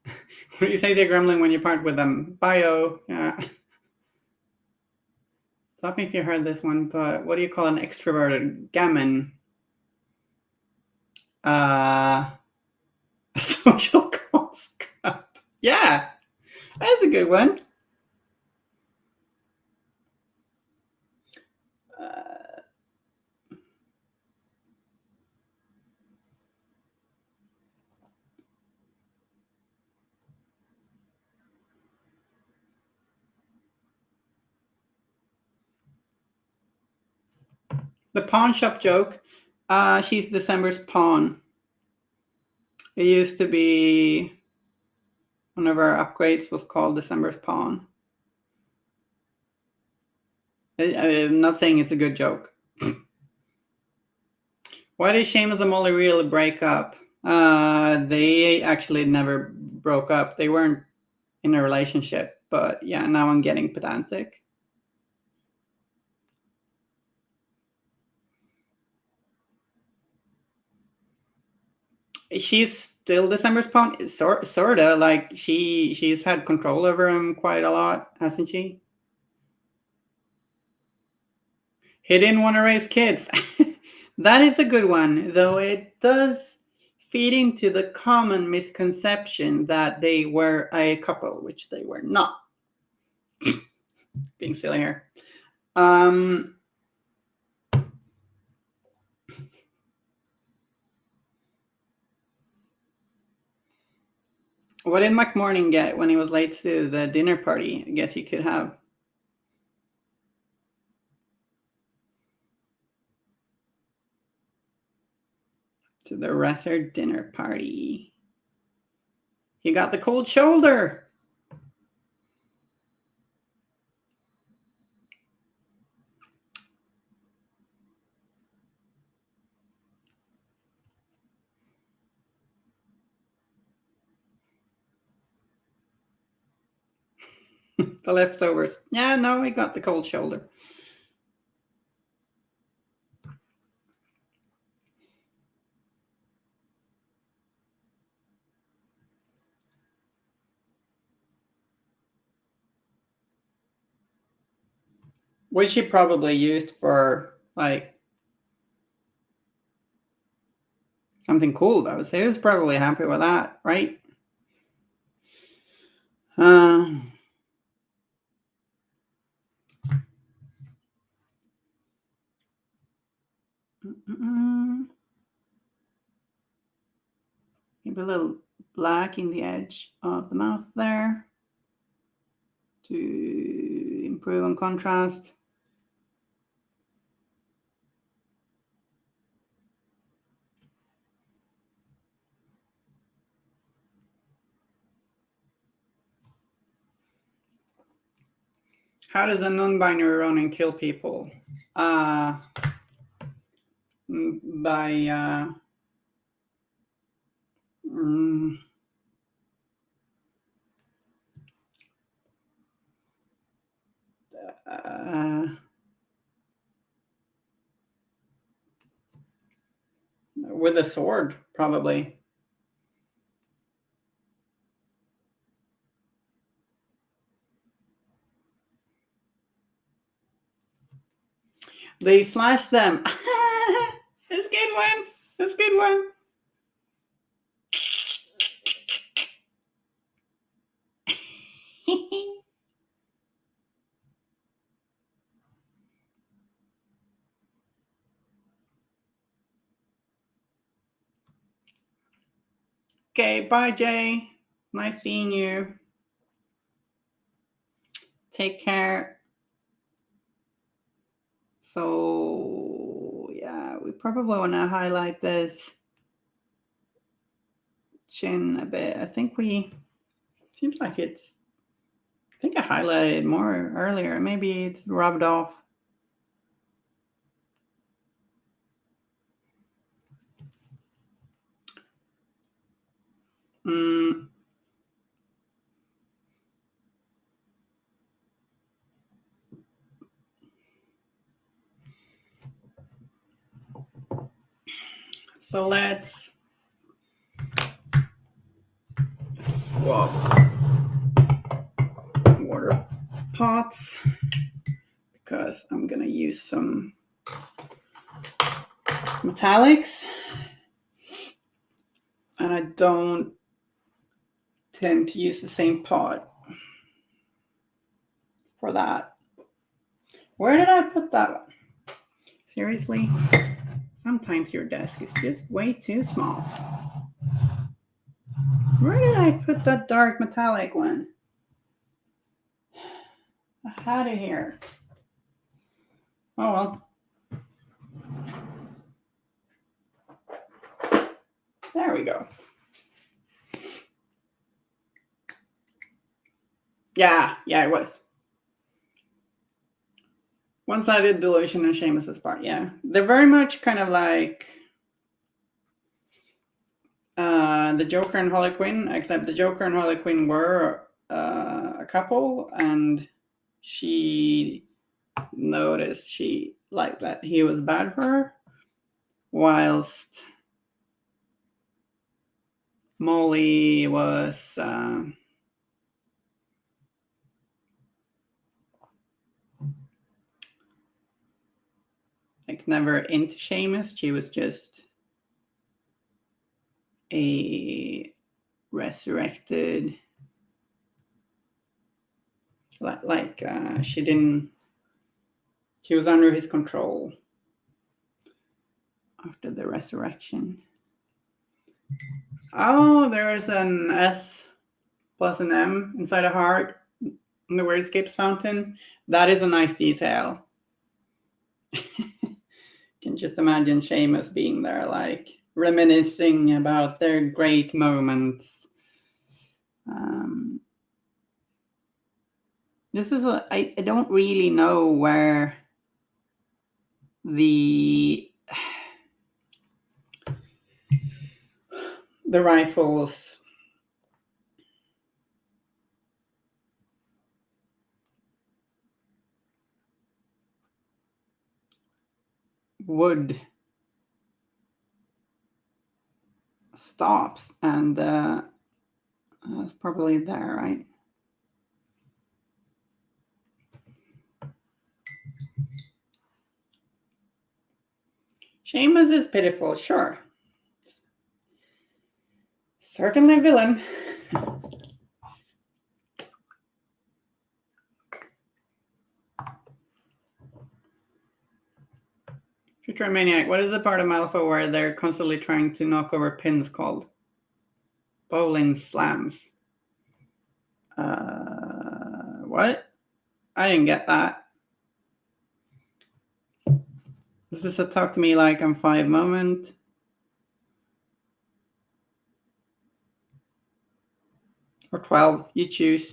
Speaker 1: what do you say to a gremlin when you part with them? Bio. Yeah. Stop me if you heard this one, but what do you call an extroverted gammon? A social construct. Yeah, that's a good one. The pawn shop joke. She's December's pawn. It used to be one of our upgrades was called December's pawn. I'm not saying it's a good joke. Why did Seamus and Molly really break up? They actually never broke up. They weren't in a relationship, but yeah, now I'm getting pedantic. She's still December's pawn, sorta. Like she's had control over him quite a lot, hasn't she? He didn't want to raise kids. That is a good one, though it does feed into the common misconception that they were a couple, which they were not. Being silly here. What did McMorning get when he was late to the dinner party? I guess he could have. To the Resser dinner party. He got the cold shoulder. The leftovers. Yeah, no, he got the cold shoulder. Which he probably used for, like, something cool, though. So he was probably happy with that, right? Maybe a little black in the edge of the mouth there to improve on contrast. How does a non-binary Ronin kill people? By with a sword, probably. They slash them. That's a good one. That's a good one. Okay, bye, Jay. Nice seeing you. Take care. So, yeah, we probably want to highlight this chin a bit. I think seems like I think I highlighted more earlier. Maybe it's rubbed off. So let's swap water pots because I'm gonna use some metallics, and I don't tend to use the same pot for that. Where did I put that one? Seriously? Sometimes your desk is just way too small. Where did I put that dark metallic one? I had it here. Oh well. There we go. Yeah, it was. One-sided delusion and Seamus's part, yeah. They're very much kind of like the Joker and Harley Quinn, except the Joker and Harley Quinn were a couple, and she noticed she liked that he was bad for her, whilst Molly was like never into Seamus. She was just a resurrected, like she was under his control after the resurrection. Oh, there's an S plus an M inside a heart in the Wordscapes fountain. That is a nice detail. Can just imagine Seamus being there, like reminiscing about their great moments. This is I don't really know where the rifles would stops, and it's probably there, right? Seamus is pitiful, sure. Certainly villain. Future Maniac, what is the part of Malifaux where they're constantly trying to knock over pins called? Bowling slams. What? I didn't get that. This is a talk to me like I'm 5 moment. Or 12, you choose.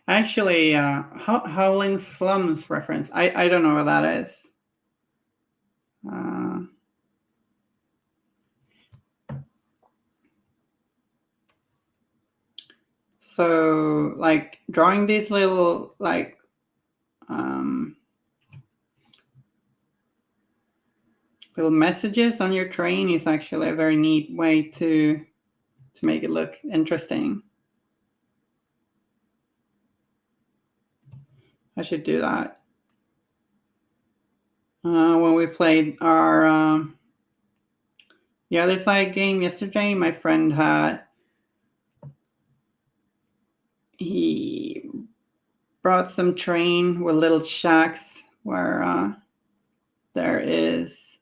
Speaker 1: Actually, Howling Slums reference. I don't know what that is. So, like, drawing these little, like, little messages on your train is actually a very neat way to make it look interesting. I should do that. When we played our the other side game yesterday, my friend he brought some train with little shacks where there is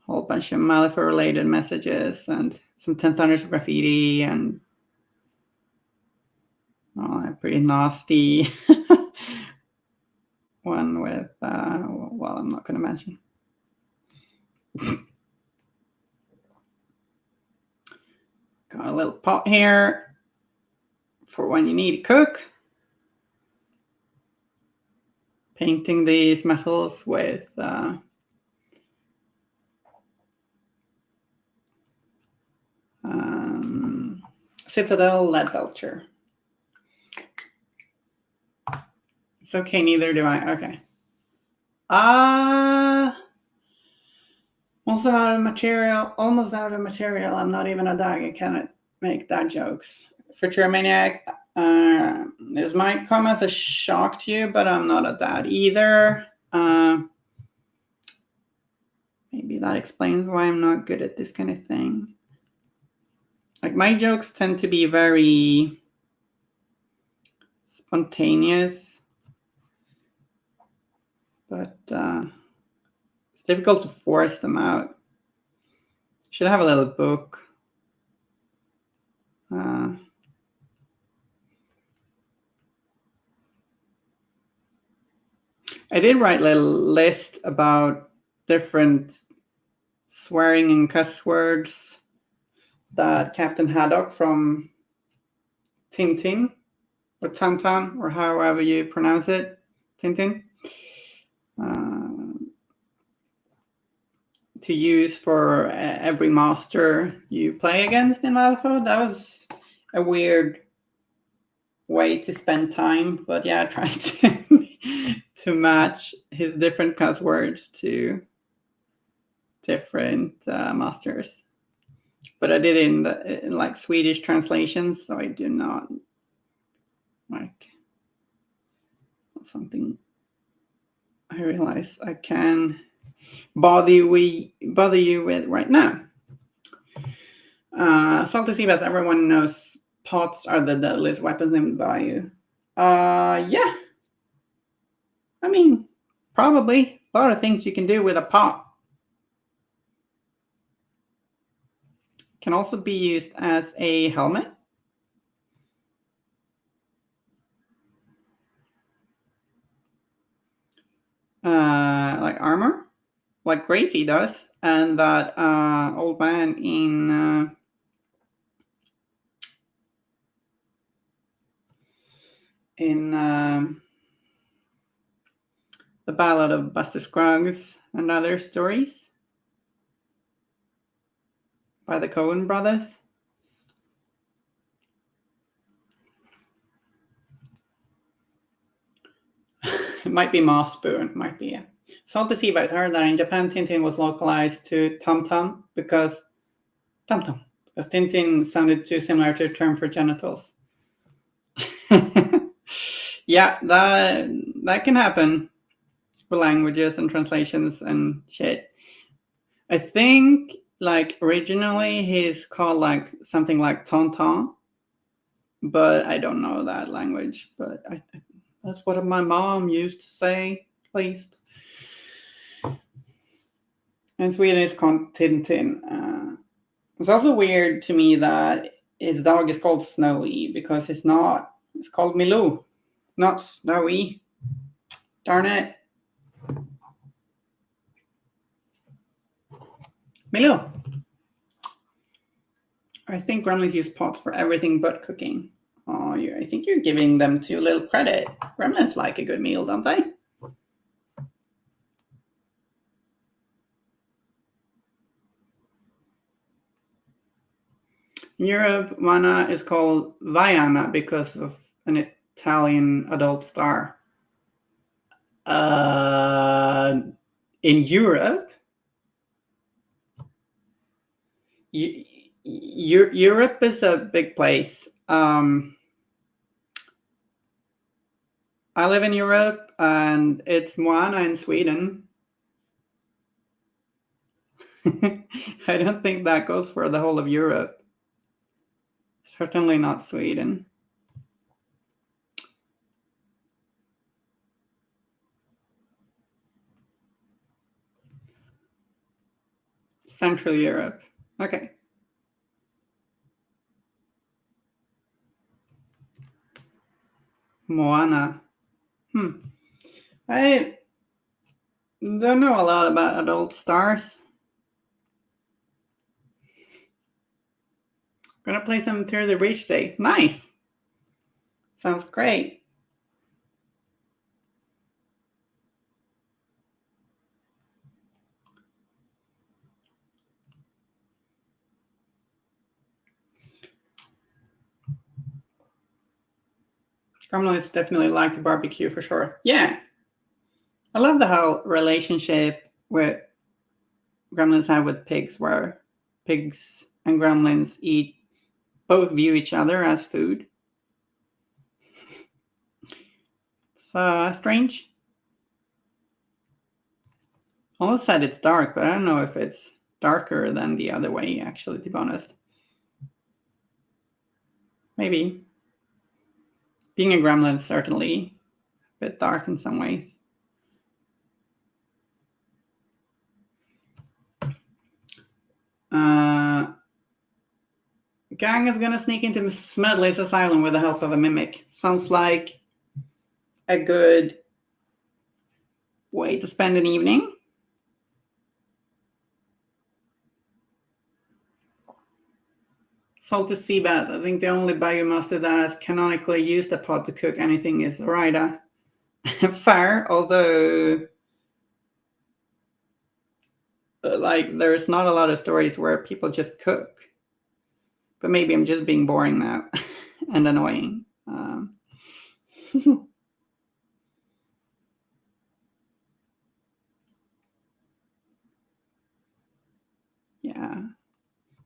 Speaker 1: a whole bunch of Malifaux related messages and some 10 Thunders graffiti and a pretty nasty one with well, I'm not going to mention. Got a little pot here for when you need to cook. Painting these metals with Citadel Lead Belcher. It's okay, neither do I. Okay. Also out of material, almost out of material. I'm not even a dad. I cannot make dad jokes. Future Maniac, this might come as a shock to you, but I'm not a dad either. Maybe that explains why I'm not good at this kind of thing. Like, my jokes tend to be very spontaneous, but it's difficult to force them out. Should have a little book. I did write a little list about different swearing and cuss words that Captain Haddock from Tintin, or Tantan, or however you pronounce it, Tintin, to use for every monster you play against in Alpha. That was a weird way to spend time, but yeah, I tried to match his different cuss words to different monsters. But I did in like Swedish translations, so I do not like something I realize I can bother you with right now. Salty sea bass, everyone knows pots are the deadliest weapons in Bayou. Yeah. I mean, probably a lot of things you can do with a pot. Can also be used as a helmet. Like armor, like Gracie does, and that old man in the Ballad of Buster Scruggs and other stories by the Coen brothers. It might be Moss Spoon, might be, yeah. Salty sea bass. I heard that in Japan, Tintin was localized to Tum Tum because Tintin sounded too similar to a term for genitals. Yeah, that can happen for languages and translations and shit. I think like originally he's called like something like Tonton, but I don't know that language. But that's what my mom used to say, at least. In Sweden, it's called Tintin. It's also weird to me that his dog is called Snowy because it's not. It's called Milou, not Snowy. Darn it. Milou. I think gremlins use pots for everything but cooking. Oh, I think you're giving them too little credit. Gremlins like a good meal, don't they? In Europe, Vana is called Vaiana because of an Italian adult star. In Europe? Europe is a big place. I live in Europe, and it's Moana in Sweden. I don't think that goes for the whole of Europe. Certainly not Sweden. Central Europe. Okay. Moana. I don't know a lot about adult stars. Gonna play some Through the Breach today. Nice. Sounds great. Gremlins definitely like to barbecue for sure. Yeah. I love the whole relationship with gremlins have with pigs, where pigs and gremlins both view each other as food. It's strange. Almost said it's dark, but I don't know if it's darker than the other way, actually, to be honest. Maybe. Being a gremlin is certainly a bit dark in some ways. Gang is gonna sneak into Smedley's asylum with the help of a mimic. Sounds like a good way to spend an evening. Salted sea bass. I think the only biomass that has canonically used a pot to cook anything is Rida. Fair, although like there's not a lot of stories where people just cook. But maybe I'm just being boring now and annoying. Yeah.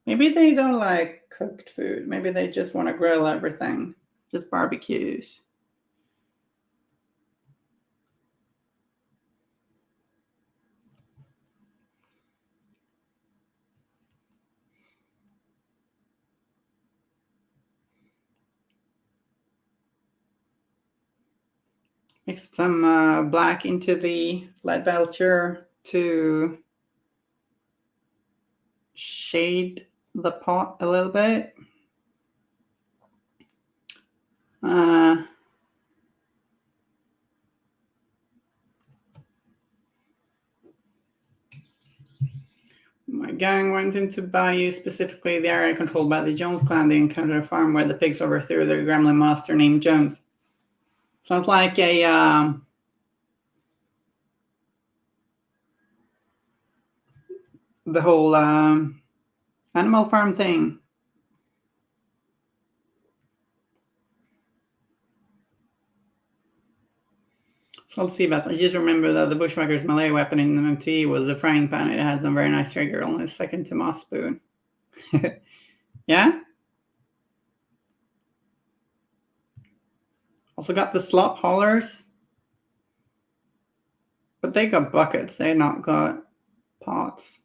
Speaker 1: Maybe they don't like cooked food. Maybe they just want to grill everything. Just barbecues. Mix some black into the lead belcher to shade the pot a little bit. My gang went into Bayou, specifically the area controlled by the Jones clan. They encountered a farm where the pigs overthrew their gremlin master named Jones. Sounds like a the whole Animal Farm thing. So let's see, Bess. I just remember that the Bushwhacker's melee weapon in the MT was a frying pan. It had some very nice trigger, only second to Moss Spoon. Yeah? Also got the slop haulers. But they got buckets. They not got pots.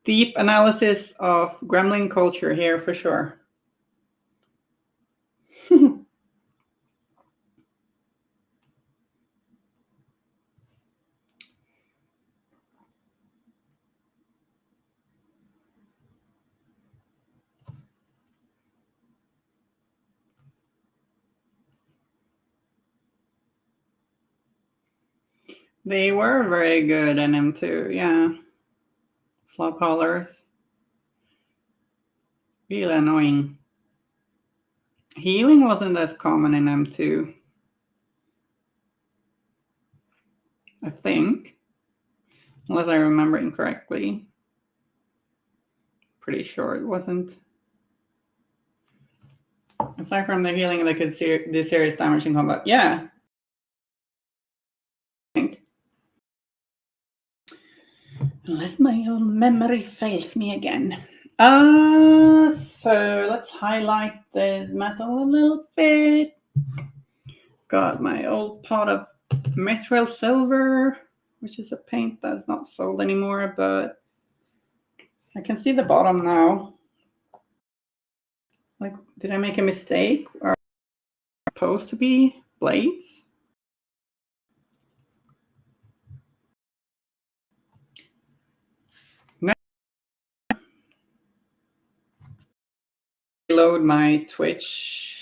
Speaker 1: Deep analysis of gremlin culture here for sure. They were very good in M2, yeah. Flop haulers. Really annoying. Healing wasn't as common in M2. I think. Unless I remember incorrectly. Pretty sure it wasn't. Aside from the healing, they could do serious damage in combat. Yeah. I think. Unless my old memory fails me again. So let's highlight this metal a little bit. Got my old pot of mithril silver, which is a paint that's not sold anymore, but I can see the bottom now. Like, did I make a mistake? Are supposed to be blades? No. Reload my Twitch.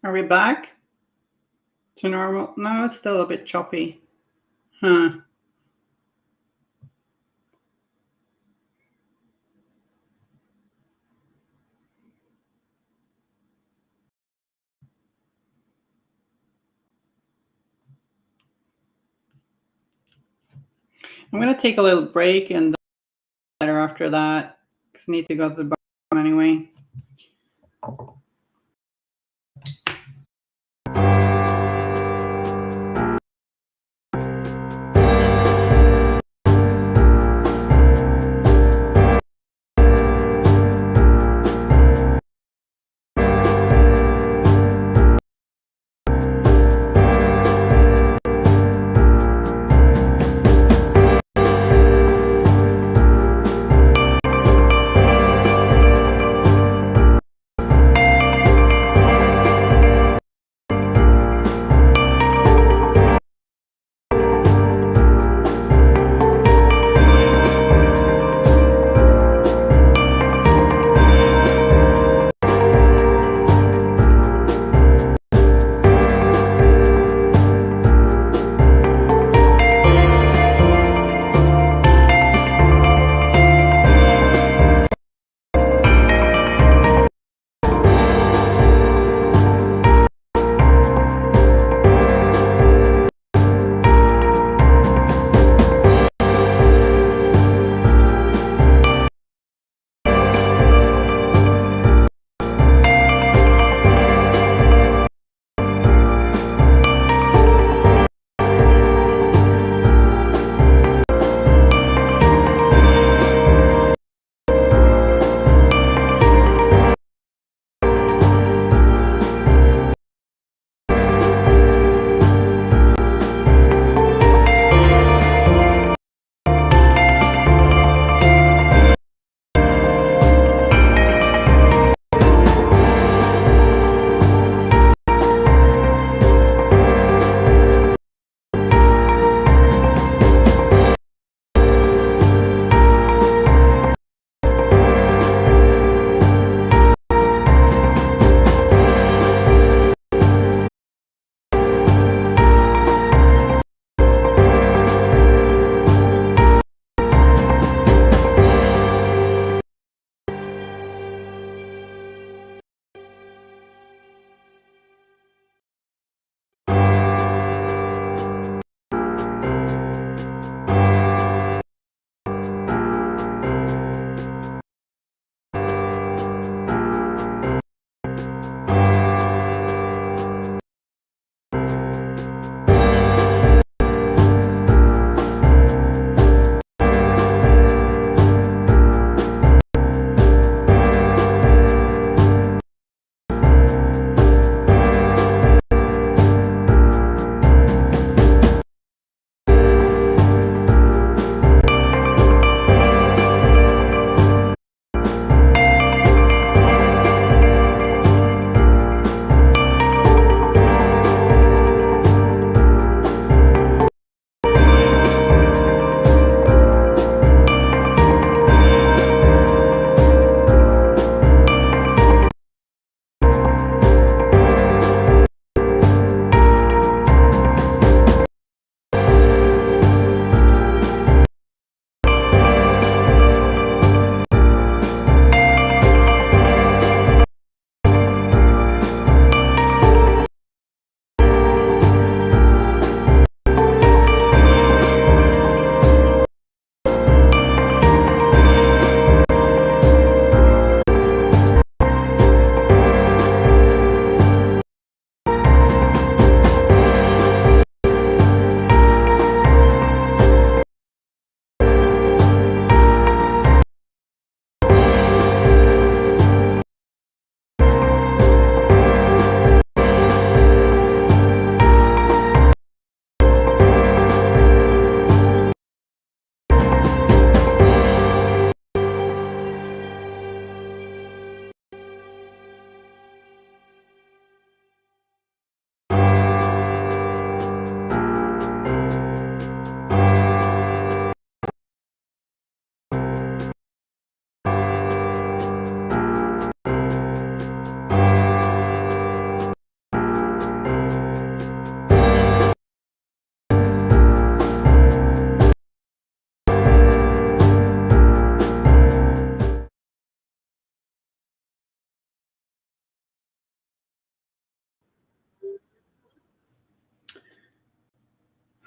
Speaker 1: Are we back to normal? No, it's still a bit choppy. I'm going to take a little break and later after that, because I need to go to the bathroom anyway.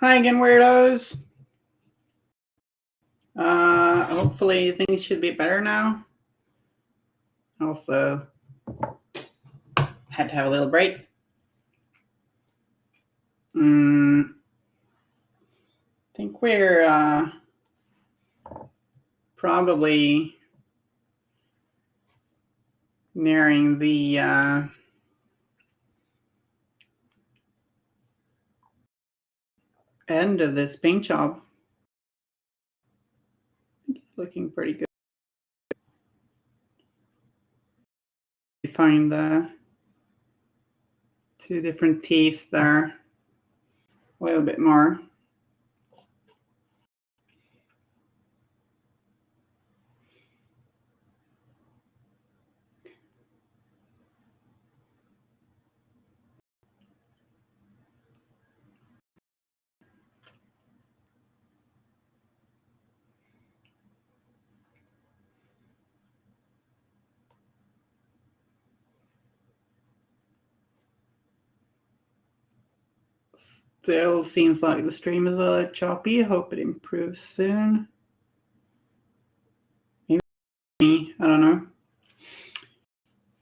Speaker 1: Hi again, weirdos. Hopefully things should be better now. Also, had to have a little break. I think we're probably nearing the end of this paint job. I think it's looking pretty good. We find the two different teeth there a little bit more. Still seems like the stream is a little choppy. Hope it improves soon. Maybe, I don't know.